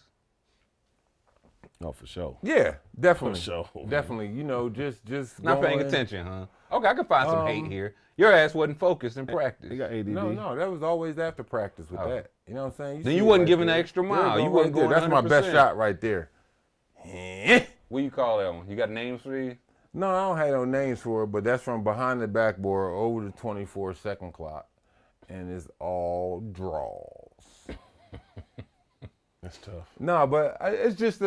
Oh, for sure. Yeah, definitely. For sure. Definitely. You know, just Not paying going- attention, huh? Okay, I can find some hate here. Your ass wasn't focused in practice. He got ADD. No, that was always after practice with that. You know what I'm saying? Then see you it wasn't right giving there. the extra There mile. go You wasn't right there. going That's my best 100%. shot right there. What you call that one? You got names for these? No, I don't have no names for it, but that's from behind the backboard over the 24-second clock, and it's all draws. That's tough. No, but it's just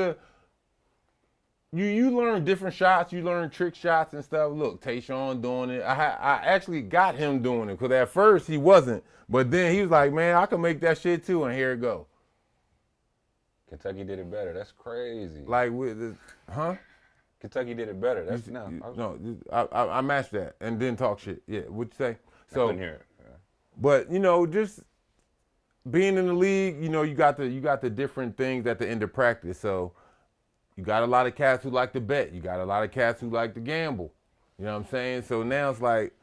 you learn different shots, you learn trick shots and stuff. Look, Tayshaun doing it. I actually got him doing it because at first he wasn't, but then he was like, man, I can make that shit too, and here it go. Kentucky did it better. That's crazy. Like with the, Kentucky did it better. That's I matched that and didn't talk shit. Yeah, what'd you say? So, I couldn't hear it. Yeah. But you know, just being in the league, you know, you got the different things at the end of practice. So you got a lot of cats who like to bet. You got a lot of cats who like to gamble. You know what I'm saying? So now it's like,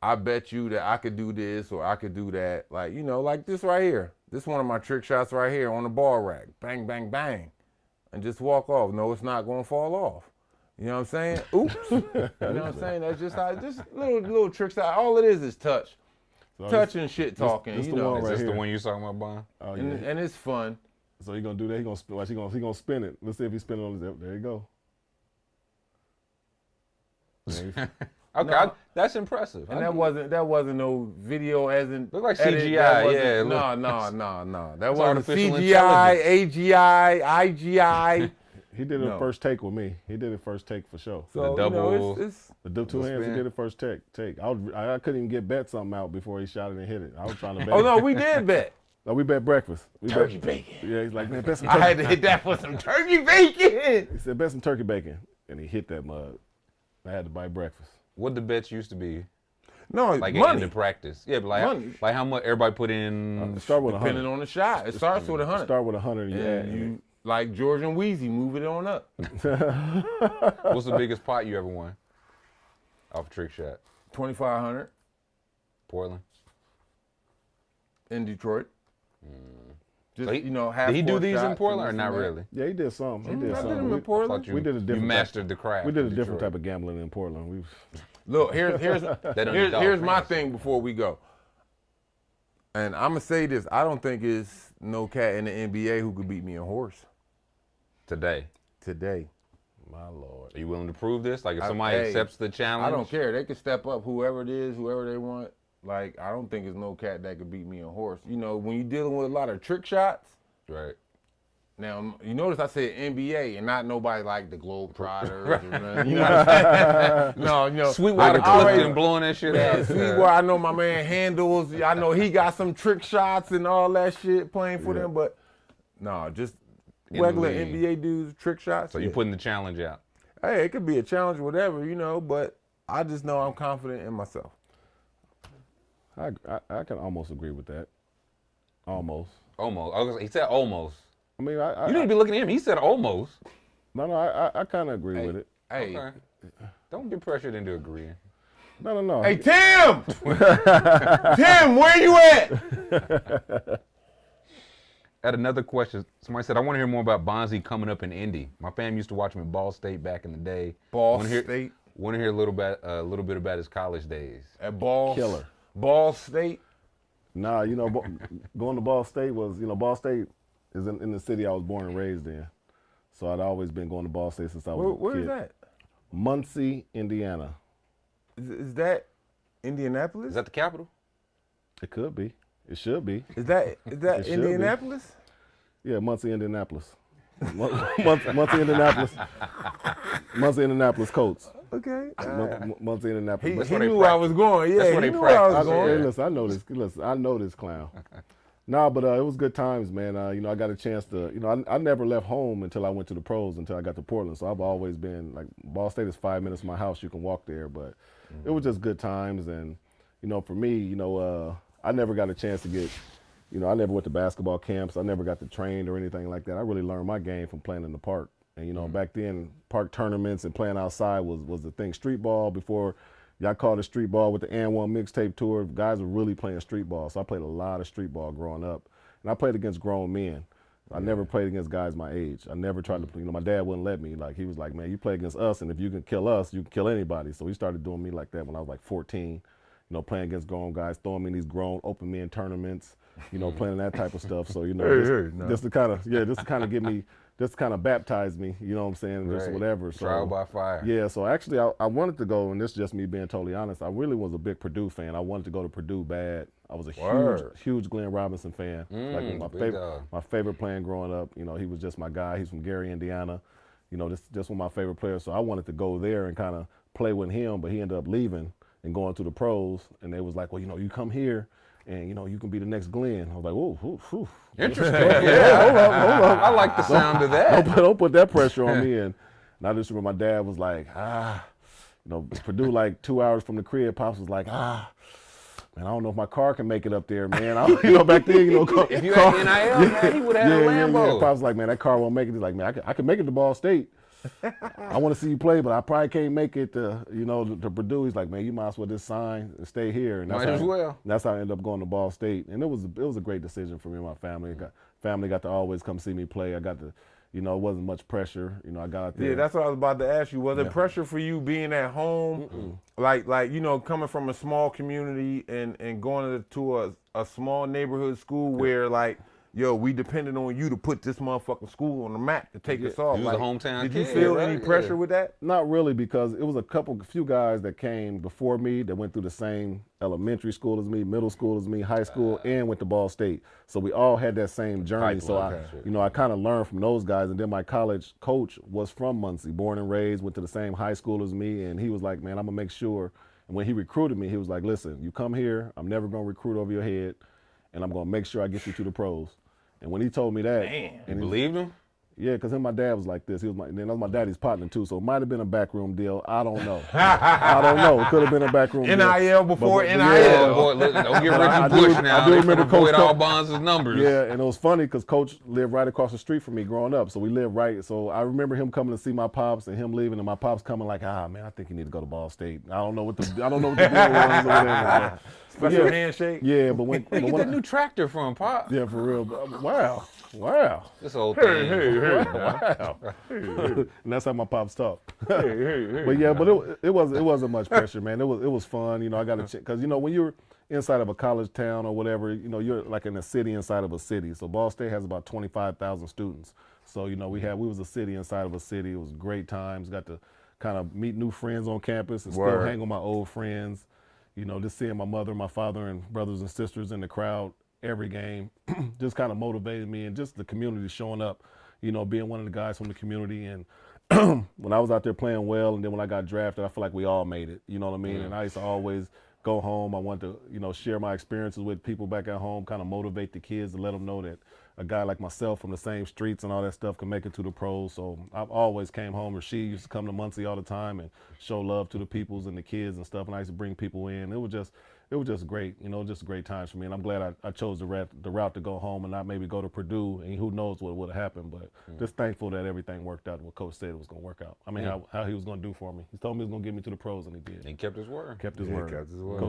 I bet you that I could do this or I could do that. Like, you know, like this right here. This one of my trick shots right here on the ball rack. Bang, bang, bang. And just walk off. No, it's not going to fall off. You know what I'm saying? Oops. You know what I'm saying? That's just how, just little tricks. All it is touch. So touch and shit talking. this you the know. one Is right this the here. one you talking about, Bon? Oh, yeah. And it's fun. So he gonna do that. He gonna spin it. Let's see if he spin it on his. There you go. Okay, No. that's impressive. And that wasn't no video as in Look like edit. CGI, That wasn't- yeah, No. That wasn't artificial CGI, AGI, IGI. He did it No. first take with me. He did it first take for sure. So The you know, double- it's The two hands, he spin. did it first take. I couldn't even get bet something out before he shot it and hit it. I was trying to bet. oh no, we did bet. No, we bet breakfast. Turkey bet, bacon. Yeah, he's like, man, bet some I turkey. had to hit that for some turkey bacon. He said, bet some turkey bacon. And he hit that mug. I had to buy breakfast. What the bets used to be, No, like money. in the practice. Yeah, but Money. like how much everybody put in. Start with Depending 100. on the shot, it starts with 100. Start with 100 and you add. And you like George and Wheezy, move it on up. What's the biggest pot you ever won? Off a trick shot. 2,500 Portland. in Detroit. Just So he- you know, half. Did he do court these in shots Portland or and not this and that. really? Yeah, he did some. He did I some. did them in I Portland. thought We did a you different type- mastered the craft. We did a in different Detroit. type of gambling in Portland. Look, here's Underdog my fantasy. thing before we go. And I'm gonna say this: I don't think it's no cat in the NBA who could beat me in horse Today. today. My Lord. Are you willing to prove this? Like if somebody Hey, accepts the challenge? I don't care. They can step up, whoever it is, whoever they want. Like, I don't think it's no cat that could beat me in horse. You know, when you're dealing with a lot of trick shots. Right. Now, you notice I said NBA and not nobody like the Globetrotters. Or nothing, you know what I'm saying? No, you know. Sweetwater I already- Clifton blowing that shit Yeah, out. Sweetwater, I know my man handles. I know he got some trick shots and all that shit playing for them, but no, just In the regular league. NBA dudes, trick shots. So yeah. you putting the challenge out. Hey, it could be a challenge, whatever, you know, but I just know I'm confident in myself. I can almost agree with that. Almost. Almost. He said almost. I mean, I You need to be looking at him. He said almost. I kind of agree with it. Hey, Okay. Don't get pressured into agreeing. No. hey, Tim! Tim, where you at? Had another question. Somebody said, I want to hear more about Bonzi coming up in Indy. My fam used to watch him at Ball State back in the day. Ball Wanna hear- State Want to hear a little bit about his college days. at Ball. Killer. Ball State. Nah, you know, going to Ball State was, Ball State is in the city I was born and raised in. So I'd always been going to Ball State since I was a Where kid. is that? Muncie, Indiana. Is that Indianapolis? Is that the capital? It could be. It should be. Is that It should be. Indianapolis? Yeah, Muncie, Indianapolis. Muncie, Indianapolis. Muncie, Indianapolis Colts. Okay. Muncie, Indianapolis. He, That's he where they knew where I practice. was going. Yeah, That's where he they knew where I was practice. going. Hey, listen, I know this. Listen, I know this clown. Nah, but it was good times, man. I got a chance to, I never left home until I went to the pros, until I got to Portland. So I've always been, like, Ball State is 5 minutes from my house. You can walk there. But it was just good times. And, for me, I never got a chance to get, I never went to basketball camps. I never got to train or anything like that. I really learned my game from playing in the park. And, back then, park tournaments and playing outside was the thing. Street ball, before y'all called it street ball with the And One mixtape tour, guys were really playing street ball. So I played a lot of street ball growing up. And I played against grown men. I never played against guys my age. I never tried to, my dad wouldn't let me. Like, he was like, man, you play against us, and if you can kill us, you can kill anybody. So he started doing me like that when I was like 14, playing against grown guys, throwing me in these grown open men tournaments. playing that type of stuff. So, just to kind of get me, just kind of baptize me, you know what I'm saying, just whatever. So, trial by fire. Yeah, so actually I wanted to go, and this is just me being totally honest, I really was a big Purdue fan. I wanted to go to Purdue bad. I was a huge Glenn Robinson fan. My favorite playing growing up. He was just my guy. He's from Gary, Indiana. Just one of my favorite players. So I wanted to go there and kind of play with him, but he ended up leaving and going to the pros. And they was like, well, you come here and, you can be the next Glenn. I was like, whoa. Interesting. Hold up. I like the sound of that. Don't put that pressure on me. And I just remember my dad was like, Purdue like 2 hours from the crib. Pops was like, man, I don't know if my car can make it up there, man. Back then, if you had NIL, man, he would have had a Lambo. Yeah. Pops was like, man, that car won't make it. He's like, man, I can make it to Ball State. I want to see you play, but I probably can't make it to Purdue. He's like, man, you might as well just sign and stay here. And might as well. That's how I ended up going to Ball State. And it was a great decision for me and my family. Family got to always come see me play. I got to, it wasn't much pressure. I got out there. Yeah, that's what I was about to ask you. Was it pressure for you being at home? Like coming from a small community and going to a small neighborhood school where we depended on you to put this motherfucking school on the map to take us off. You was a hometown Did kid, you feel any pressure with that? Not really, because it was a few guys that came before me that went through the same elementary school as me, middle school as me, high school, and went to Ball State. So we all had that same journey. I kind of learned from those guys. And then my college coach was from Muncie, born and raised, went to the same high school as me. And he was like, man, I'm going to make sure. And when he recruited me, he was like, listen, you come here, I'm never going to recruit over your head, and I'm going to make sure I get you to the pros. And when he told me that, you believed him? Yeah, because my dad was like this. That was my daddy's partner too, so it might have been a backroom deal. I don't know. It could have been a backroom deal. NIL before NIL. Boy, look, don't get Reggie Bush now. I do remember Coach all Bonds' numbers. Yeah, and it was funny because Coach lived right across the street from me growing up, so we lived right. So I remember him coming to see my pops and him leaving, and my pops coming like, man, I think you need to go to Ball State. I don't know what the deal was or whatever. Special handshake. Yeah, but when get that new tractor from Pop. Yeah, for real. Wow. This old thing. Wow. And that's how my pops talk. But it wasn't much pressure, man. It was fun. I got to check because when you're inside of a college town or whatever, you're like in a city inside of a city. So Ball State has about 25,000 students. So we was a city inside of a city. It was great times. Got to kind of meet new friends on campus and still hang with my old friends. Just seeing my mother, my father, and brothers and sisters in the crowd every game just kind of motivated me, and just the community showing up, being one of the guys from the community. And when I was out there playing well, and then when I got drafted, I feel like we all made it, you know what I mean? And I used to always go home. I wanted to, share my experiences with people back at home, kind of motivate the kids to let them know that a guy like myself from the same streets and all that stuff can make it to the pros. So I've always came home. Rasheed used to come to Muncie all the time and show love to the peoples and the kids and stuff. And I used to bring people in. It was just great, just great times for me. And I'm glad I chose the route to go home and not maybe go to Purdue. And who knows what would have happened. But just thankful that everything worked out. What Coach said it was going to work out. I mean, how he was going to do for me. He told me he was going to get me to the pros, and he did. He kept his word. Kept his word.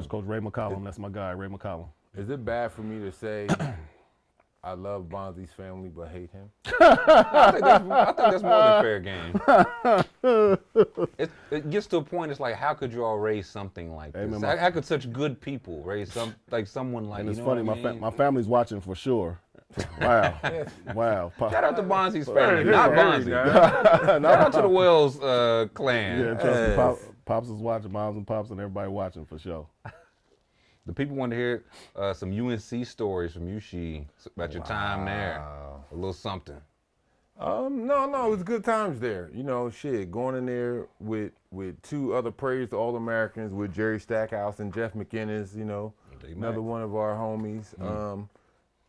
Coach Ray McCollum, that's my guy, Ray McCollum. Is it bad for me to say I love Bonzi's family but hate him? I think that's more than fair game. It gets to a point, it's like, how could you all raise something like this? How could such good people raise someone like, and it's funny, my family's watching for sure. Wow. Wow. Shout out to Bonzi's family, not Bonzi. Shout out to the Wells clan. Yeah, trust me, Pops is watching, Moms and Pops and everybody watching for sure. The people want to hear some UNC stories from you, Sheed, about your time there. A little something. No, it was good times there. Going in there with two other praised All-Americans with Jerry Stackhouse and Jeff McInnes, another one of our homies.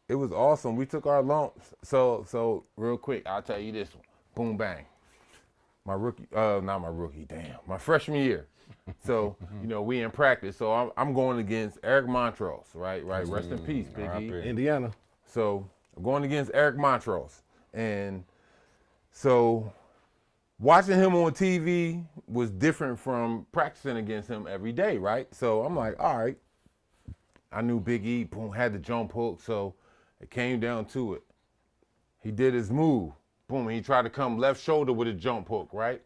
It was awesome. We took our lumps. So real quick, I'll tell you this one. Boom, bang. My freshman year. So, we in practice. So I'm going against Eric Montrose, right? Rest in peace, Big E. Indiana. So I'm going against Eric Montrose. And so watching him on TV was different from practicing against him every day, right? So I'm like, all right. I knew Big E, boom, had the jump hook. So it came down to it. He did his move. Boom, he tried to come left shoulder with a jump hook, right?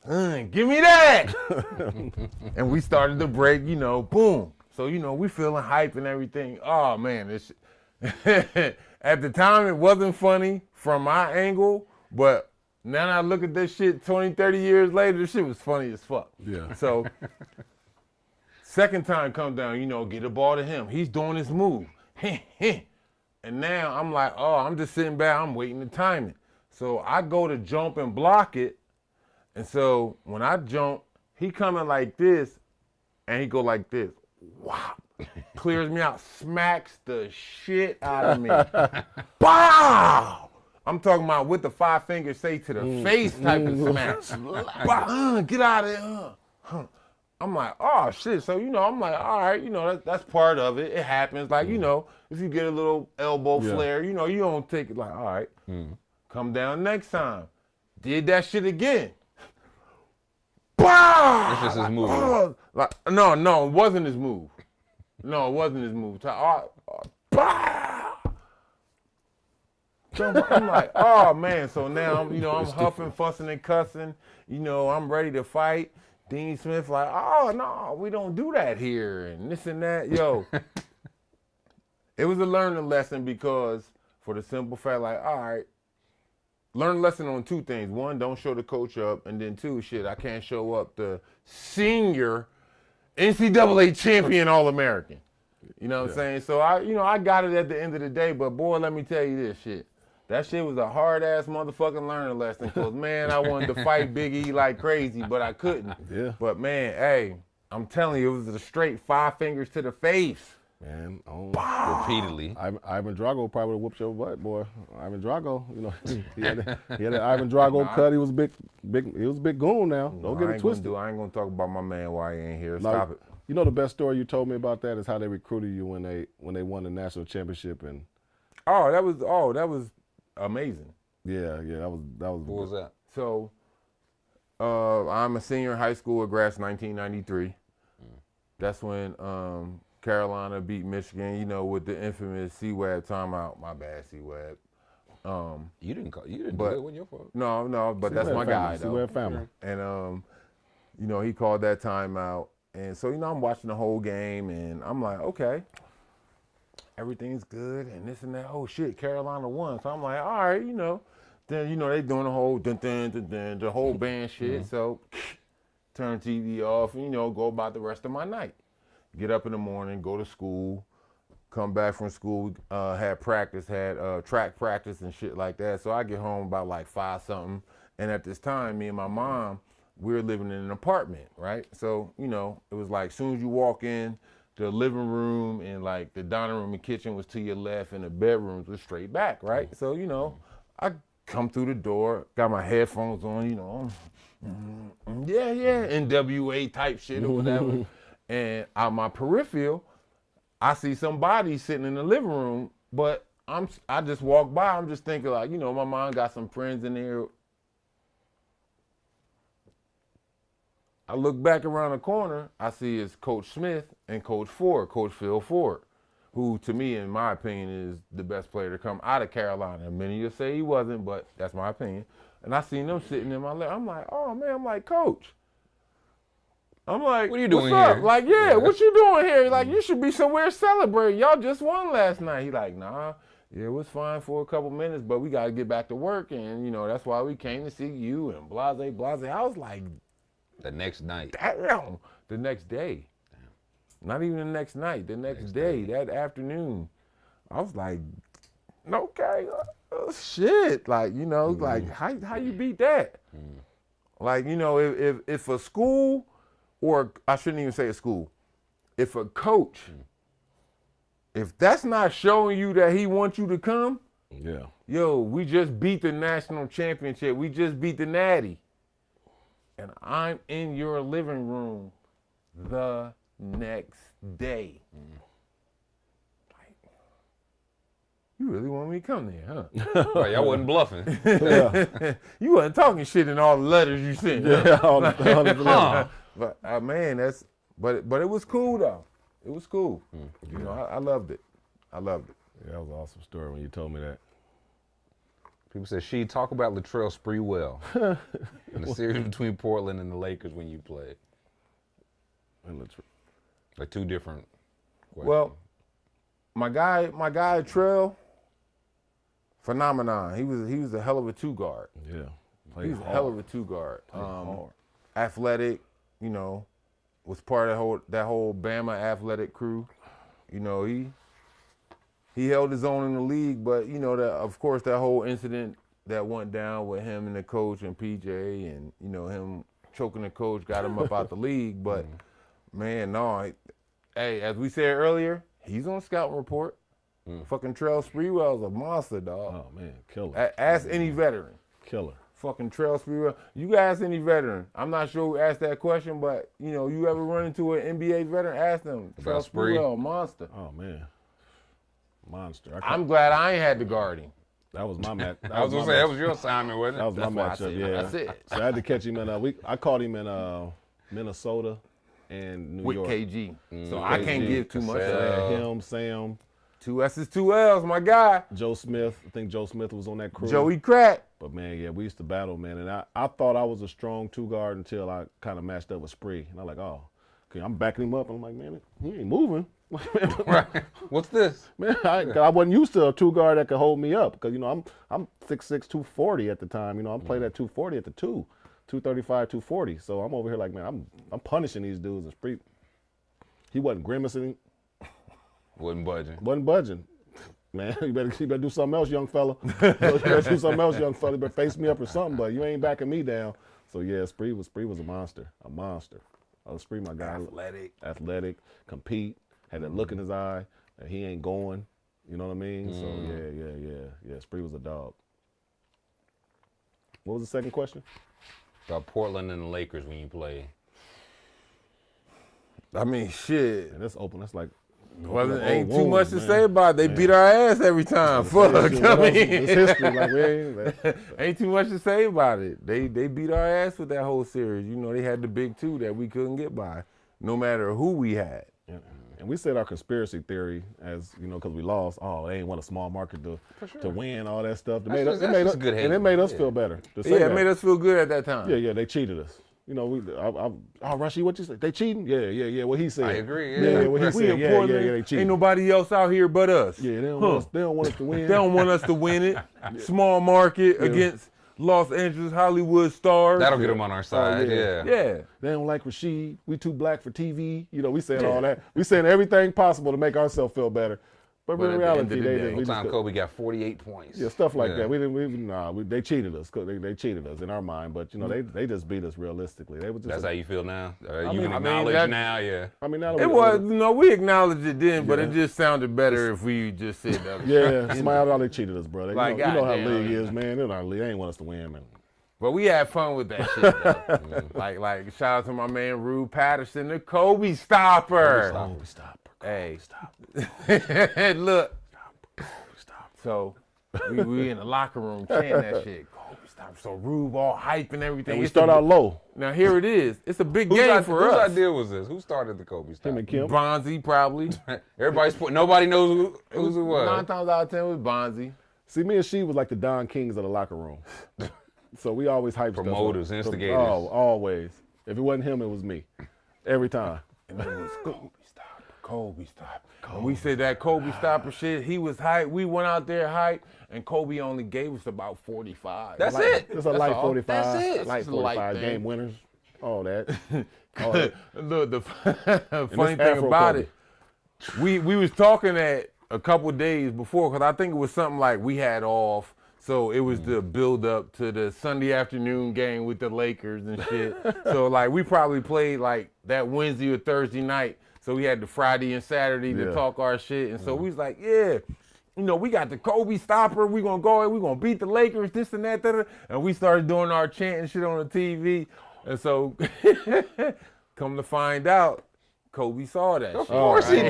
Give me that! And we started to break, boom. So, you know, we feeling hype and everything. Oh, man, this at the time, it wasn't funny from my angle, but now I look at this shit 20, 30 years later, this shit was funny as fuck. Yeah. So, second time come down, you know, get the ball to him. He's doing his move. And now I'm like, oh, I'm just sitting back, I'm waiting to time it. So I go to jump and block it. And so when I jump, he coming like this, and he go like this. Wow. Clears me out, smacks the shit out of me. Wow! I'm talking about with the 5 fingers, say to the face type of smack. Get out of there. I'm like, oh shit. So, you know, I'm like, all right, you know, that's part of it. It happens. Like, you know, if you get a little elbow flare, you know, you don't take it like, all right, come down next time. Did that shit again. Bah! That's just his move. No, it wasn't his move. No, it wasn't his move. Bah! So I'm like, oh man. So now I'm huffing, fussing, and cussing. You know, I'm ready to fight. Dean Smith like, oh no, we don't do that here, and this and that. Yo, it was a learning lesson because for the simple fact, like, all right, learn a lesson on 2 things. 1, don't show the coach up, and then 2, shit, I can't show up the senior NCAA champion All-American. You know what I'm saying? So I got it at the end of the day, but boy, let me tell you this shit. That shit was a hard-ass motherfucking learning lesson because, man, I wanted to fight Big E like crazy, but I couldn't. Yeah. But, man, hey, I'm telling you, it was a straight 5 fingers to the face. Man, Repeatedly. Ivan Drago probably would have whooped your butt, boy. Ivan Drago, you know, he had an Ivan Drago cut. He was big. He was a big goon now. Don't get it twisted. I ain't gonna talk about my man while he ain't here. Stop it. You know the best story you told me about that is how they recruited you when they won the national championship and. Oh, that was amazing. Yeah, that was. What was that? So, I'm a senior in high school at Grass, 1993. That's when Carolina beat Michigan, you know, with the infamous C-Web timeout. My bad, C-Web. You didn't do it. Wasn't your fault. No, but that's my guy, though. C-Web family. And, you know, he called that timeout. And so, you know, I'm watching the whole game, and I'm like, okay, everything's good, and this and that. Oh, shit, Carolina won. So I'm like, all right, you know. Then, you know, they doing the whole dun-dun-dun-dun, the whole band shit. So turn TV off and, you know, go about the rest of my night. Get up in the morning, go to school, come back from school, had practice, had track practice and shit like that. So I get home about like 5-something. And at this time, me and my mom, we were living in an apartment, right? So, you know, it was like as soon as you walk in, the living room and like the dining room and kitchen was to your left and the bedrooms was straight back, right? So, you know, I come through the door, got my headphones on, you know, NWA type shit or whatever. And out my peripheral, I see somebody sitting in the living room, but I just walk by, I'm just thinking like, you know, my mom got some friends in there. I look back around the corner, I see it's Coach Smith and Coach Ford, Coach Phil Ford, who to me, in my opinion, is the best player to come out of Carolina. Many will say he wasn't, but that's my opinion. And I seen them sitting in my lap. I'm like, oh man, I'm like, Coach. I'm like, what are you doing what's up? here? Like, yeah, what you doing here? Like, you should be somewhere celebrating. Y'all just won last night. He like, nah, yeah, it was fine for a couple minutes, but we got to get back to work. And, you know, that's why we came to see you and blase. I was like, the next night. Damn. The next day. Damn. Not even the next night. The next day, that afternoon. I was like, okay, shit. Like, you know, like, how you beat that? Like, you know, if a school, or I shouldn't even say a school, if a coach, if that's not showing you that he wants you to come, yo, we just beat the national championship. We just beat the Natty. And I'm in your living room the next day. Like, you really want me to come there, huh? Right, y'all wasn't bluffing. You wasn't talking shit in all the letters you sent. Yeah, But man, but it was cool though. It was cool. You know, I loved it. I loved it. Yeah, that was an awesome story when you told me that. People said, Sheed, talk about Latrell Sprewell and the series between Portland and the Lakers when you played. Like two different question. Well, my guy Trell, phenomenon. He was a hell of a two guard. Yeah. He was a hell of a two guard. Athletic, you know, was part of that whole Bama athletic crew. You know, he held his own in the league, but you know, of course that whole incident that went down with him and the coach and PJ, and you know, him choking the coach got him up out the league. But man, no, hey, as we said earlier, he's on scouting report. Fucking Trell Sprewell's a monster, dog. Oh man, killer. Ask any veteran. Killer. Fucking Trell Sprewell. You ask any veteran. I'm not sure who asked that question, but you know, you ever run into an NBA veteran, ask them. Trell Sprewell, monster. Oh man, monster. I'm glad I ain't had to guard him. That was my match. I was gonna say that was your assignment, wasn't it? That was my matchup. Yeah, That's it. So I had to catch him in. I caught him in Minnesota and New With York. KG. So I can't give too much. Him, Sam, 2 S's, 2 L's, my guy. Joe Smith. I think Joe Smith was on that crew. Joey Crack. But man, yeah, we used to battle, man. And I thought I was a strong two guard until I kind of matched up with Spree. And I'm like, oh, okay, I'm backing him up. And I'm like, man, he ain't moving. Right. What's this? Man, I wasn't used to a two guard that could hold me up because you know I'm 6'6", 240 at the time. You know, I'm playing at 240 at the 235, 240. So I'm over here like, man, I'm punishing these dudes. And Spree, he wasn't grimacing. Wasn't budging. Wasn't budging. Man, you better do something else, young fella. You better do something else, young fella. You better face me up or something, but you ain't backing me down. So yeah, Spree was a monster. A monster. Oh, Spree, my guy. Athletic, compete, had that look in his eye, that he ain't going. You know what I mean? So yeah. Spree was a dog. What was the second question? About Portland and the Lakers when you play. I mean, shit. And that's open. That's like. Well, ain't too much to say about it. They beat our ass every time. Fuck. I mean, it's history. Like, ain't too much to say about it. They beat our ass with that whole series. You know, they had the big two that we couldn't get by, no matter who we had. Yeah. And we said our conspiracy theory, as you know, because we lost. Oh, they ain't want a small market to win all that stuff. It made us feel better. It made us feel good at that time. Yeah. They cheated us. You know, Rushy, what you say? They cheating? Yeah. What he said. I agree. Yeah, what he said. Yeah, they cheating. Ain't nobody else out here but us. Yeah, they don't want us to win. They don't want us to win it. Small market against Los Angeles Hollywood stars. That'll get them on our side. Yeah. They don't like Rasheed. We too black for TV. You know, we saying all that. We saying everything possible to make ourselves feel better. But in reality, one time Kobe got 48 points. Yeah, stuff like that. They cheated us. They cheated us in our mind. But you know, they just beat us realistically. They was just. That's how you feel now. You can acknowledge now. Yeah. I mean, now it was. We acknowledged it then, but it just sounded better if we just said that. Yeah, smile out. They cheated us, bro. Like, you know how the league is, man. They're not league. They ain't want us to win, man. But we had fun with that shit. like shout out to my man Rue Patterson, the Kobe stopper. Kobe stopper. Hey, stop. Look. So we in the locker room chanting that shit. Kobe stop. So Rube all hype and everything. And we start out low. Now here it is. It's a big game for us. Whose idea was this? Who started the Kobe stop? Him and Kim. Bonzi probably. Nobody knows whose it was. 9 times out of 10 was Bonzi. See, me and she was like the Don Kings of the locker room. So we always hype promoters, stuff instigators. Oh, always. If it wasn't him, it was me. Every time. And it was Kobe stopper. And we said that Kobe stopper shit, he was hype. We went out there hype, and Kobe only gave us about 45. That's it. It's a light 45. That's it. Light 45 game winners. All that. Look, the funny thing about it, we was talking that a couple days before, because I think it was something like we had off. So it was the build up to the Sunday afternoon game with the Lakers and shit. So like we probably played like that Wednesday or Thursday night. So we had the Friday and Saturday to talk our shit. And so we was like, we got the Kobe stopper. We gonna go in, we gonna beat the Lakers, this and that. And we started doing our chanting shit on the TV. And so come to find out, Kobe saw that shit.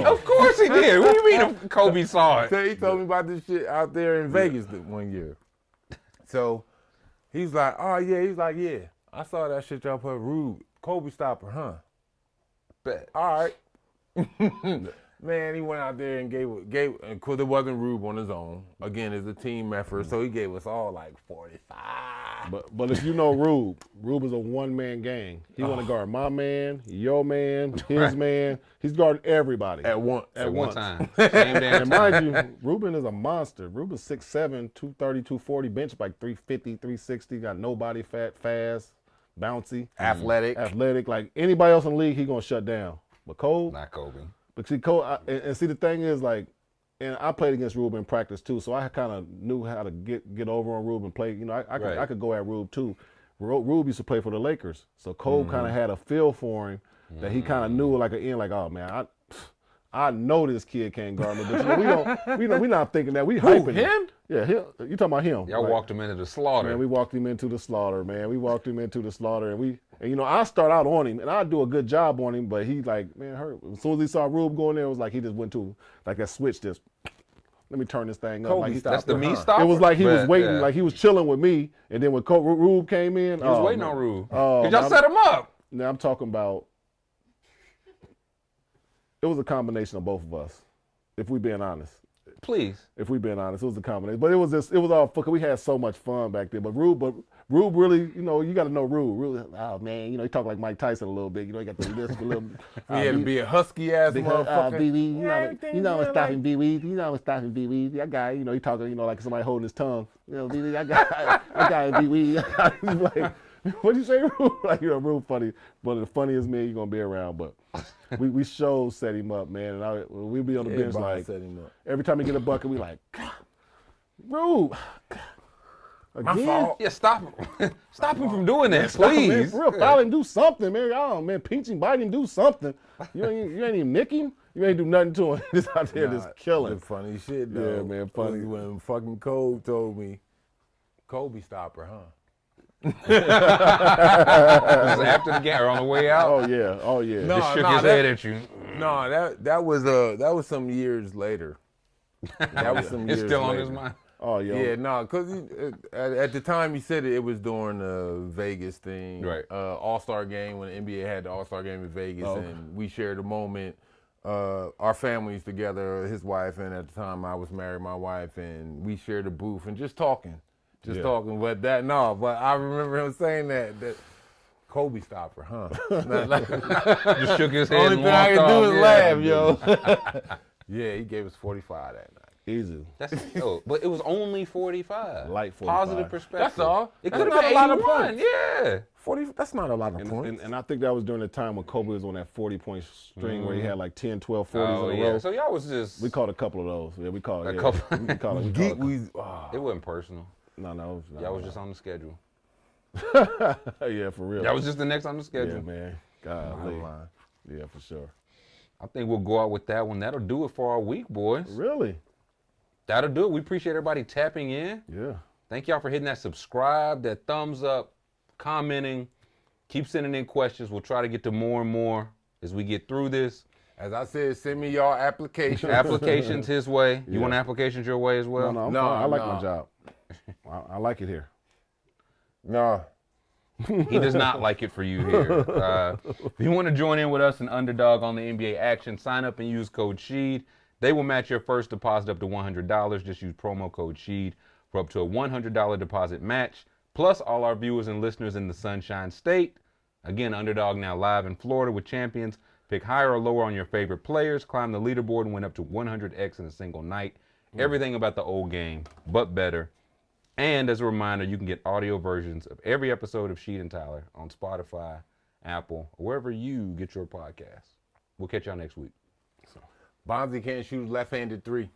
Of course he did. What do you mean Kobe saw it? So he told me about this shit out there in Vegas one year. So he's like, oh yeah, I saw that shit y'all put Rube, Kobe stopper, huh? Bet. All right. Man, he went out there and gave, because it wasn't Rube on his own. Again, it's a team effort, so he gave us all like 45. But if you know Rube is a one-man gang. He want to guard my man, your man, his man. He's guarding everybody. At once. At one time. Same damn And time. mind you, Ruben is a monster. Ruben's 6'7", 230, 240, bench like 350, 360, got no body fat, fast, bouncy. Athletic. Like anybody else in the league, he going to shut down. But Cole, Not Kobe. but see, Cole, and see the thing is like, and I played against Rube in practice too, so I kind of knew how to get over on Rube and play. You know, I could go at Rube too. Rube used to play for the Lakers, so Cole kind of had a feel for him that he kind of knew like oh man, I know this kid can't guard me, but you know, we're not thinking that. We hyping him? Yeah, him. You talking about him? Y'all walked him into the slaughter. Man, we walked him into the slaughter, man. We walked him into the slaughter, and you know, I start out on him, and I do a good job on him, but he like, man, hurt. As soon as he saw Rube going there, it was like he just went to like that switch. Just let me turn this thing up. Kobe Like stopped That's the her, me huh? stopper. it was like he was But, waiting, yeah. like he was chilling with me, and then when Rube came in, He was waiting on Rube. Oh, Did y'all man. set him up? Now I'm talking about. It was a combination of both of us, if we being honest. Please. If we being honest, it was a combination. But it was all fucking. We had so much fun back then. But Rube really, you know, you got to know Rube. Rube, oh man, you know, he talk like Mike Tyson a little bit. You know, he got the list a little. He had to be a husky ass motherfucker. You know I'm stopping B-Weed. You know I'm stopping B-Weed. That guy, you know, he talking, you know, like somebody holding his tongue. You know, B-Weed, I got B-Weed. He's like, what'd you say, Rube? Like, you know, Rube funny. One of the funniest men you're gonna be around. But we sure set him up, man. And we be on the bench like set him up. every time he get a bucket, we like, Rube. My Again? fault. Yeah, stop him. Stop him from doing that, Stop him, man. please. For real, foul him, do something, man. Oh, man, pinch him, bite him, do something. You ain't even nick him. You ain't do nothing to him. Just out there, just killing. The funny shit, though. Yeah, man, funny. was when fucking Kobe told me, Kobe stopper, huh? This is after the game or on the way out. Oh yeah. No. Just shook his head at you. No, that was some years later. That was some years It's still on later. his mind. Oh yeah. Yeah, no, because at the time he said it was during the Vegas thing. Right. All-Star game, when the NBA had the All-Star game in Vegas, Okay. and we shared a moment, our families together, his wife, and at the time I was married, my wife, and we shared a booth and just talking. Talking. But I remember him saying that Kobe stopper, huh? Just shook his head Only and thing I walked can do off. is laugh, yo. Yeah, he gave us 45 that night. Easy. But it was only 45. Light 45. Positive perspective. That's all. It That's could have not been a lot of 81. points. Yeah. 40. That's not a lot of points. And I think that was during the time when Kobe was on that 40-point string where he had like 10, 12, 40s Oh, in a yeah. row. So y'all was just. We caught a couple of those. Yeah, we caught A yeah. couple. We caught it. Geek, It wasn't personal. No. Y'all was just on the schedule. Yeah, for real. That was just the next on the schedule. Yeah, man. Golly. line. Yeah, for sure. I think we'll go out with that one. That'll do it for our week, boys. Really? That'll do it. We appreciate everybody tapping in. Yeah. Thank y'all for hitting that subscribe, that thumbs up, commenting. Keep sending in questions. We'll try to get to more and more as we get through this. As I said, send me y'all applications. Applications his way. You Yeah. want applications your way as well? No, I'm No, fine. I like no. my job. I like it here. No. He does not like it for you here. If you want to join in with us and Underdog on the NBA action, sign up and use code Sheed. They will match your first deposit up to $100. Just use promo code Sheed for up to a $100 deposit match. Plus all our viewers and listeners in the Sunshine State. Again, Underdog now live in Florida with champions. Pick higher or lower on your favorite players. Climb the leaderboard and win up to 100x in a single night. Everything about the old game, but better. And as a reminder, you can get audio versions of every episode of Sheed and Tyler on Spotify, Apple, or wherever you get your podcasts. We'll catch y'all next week. Bonzi can't shoot left-handed three.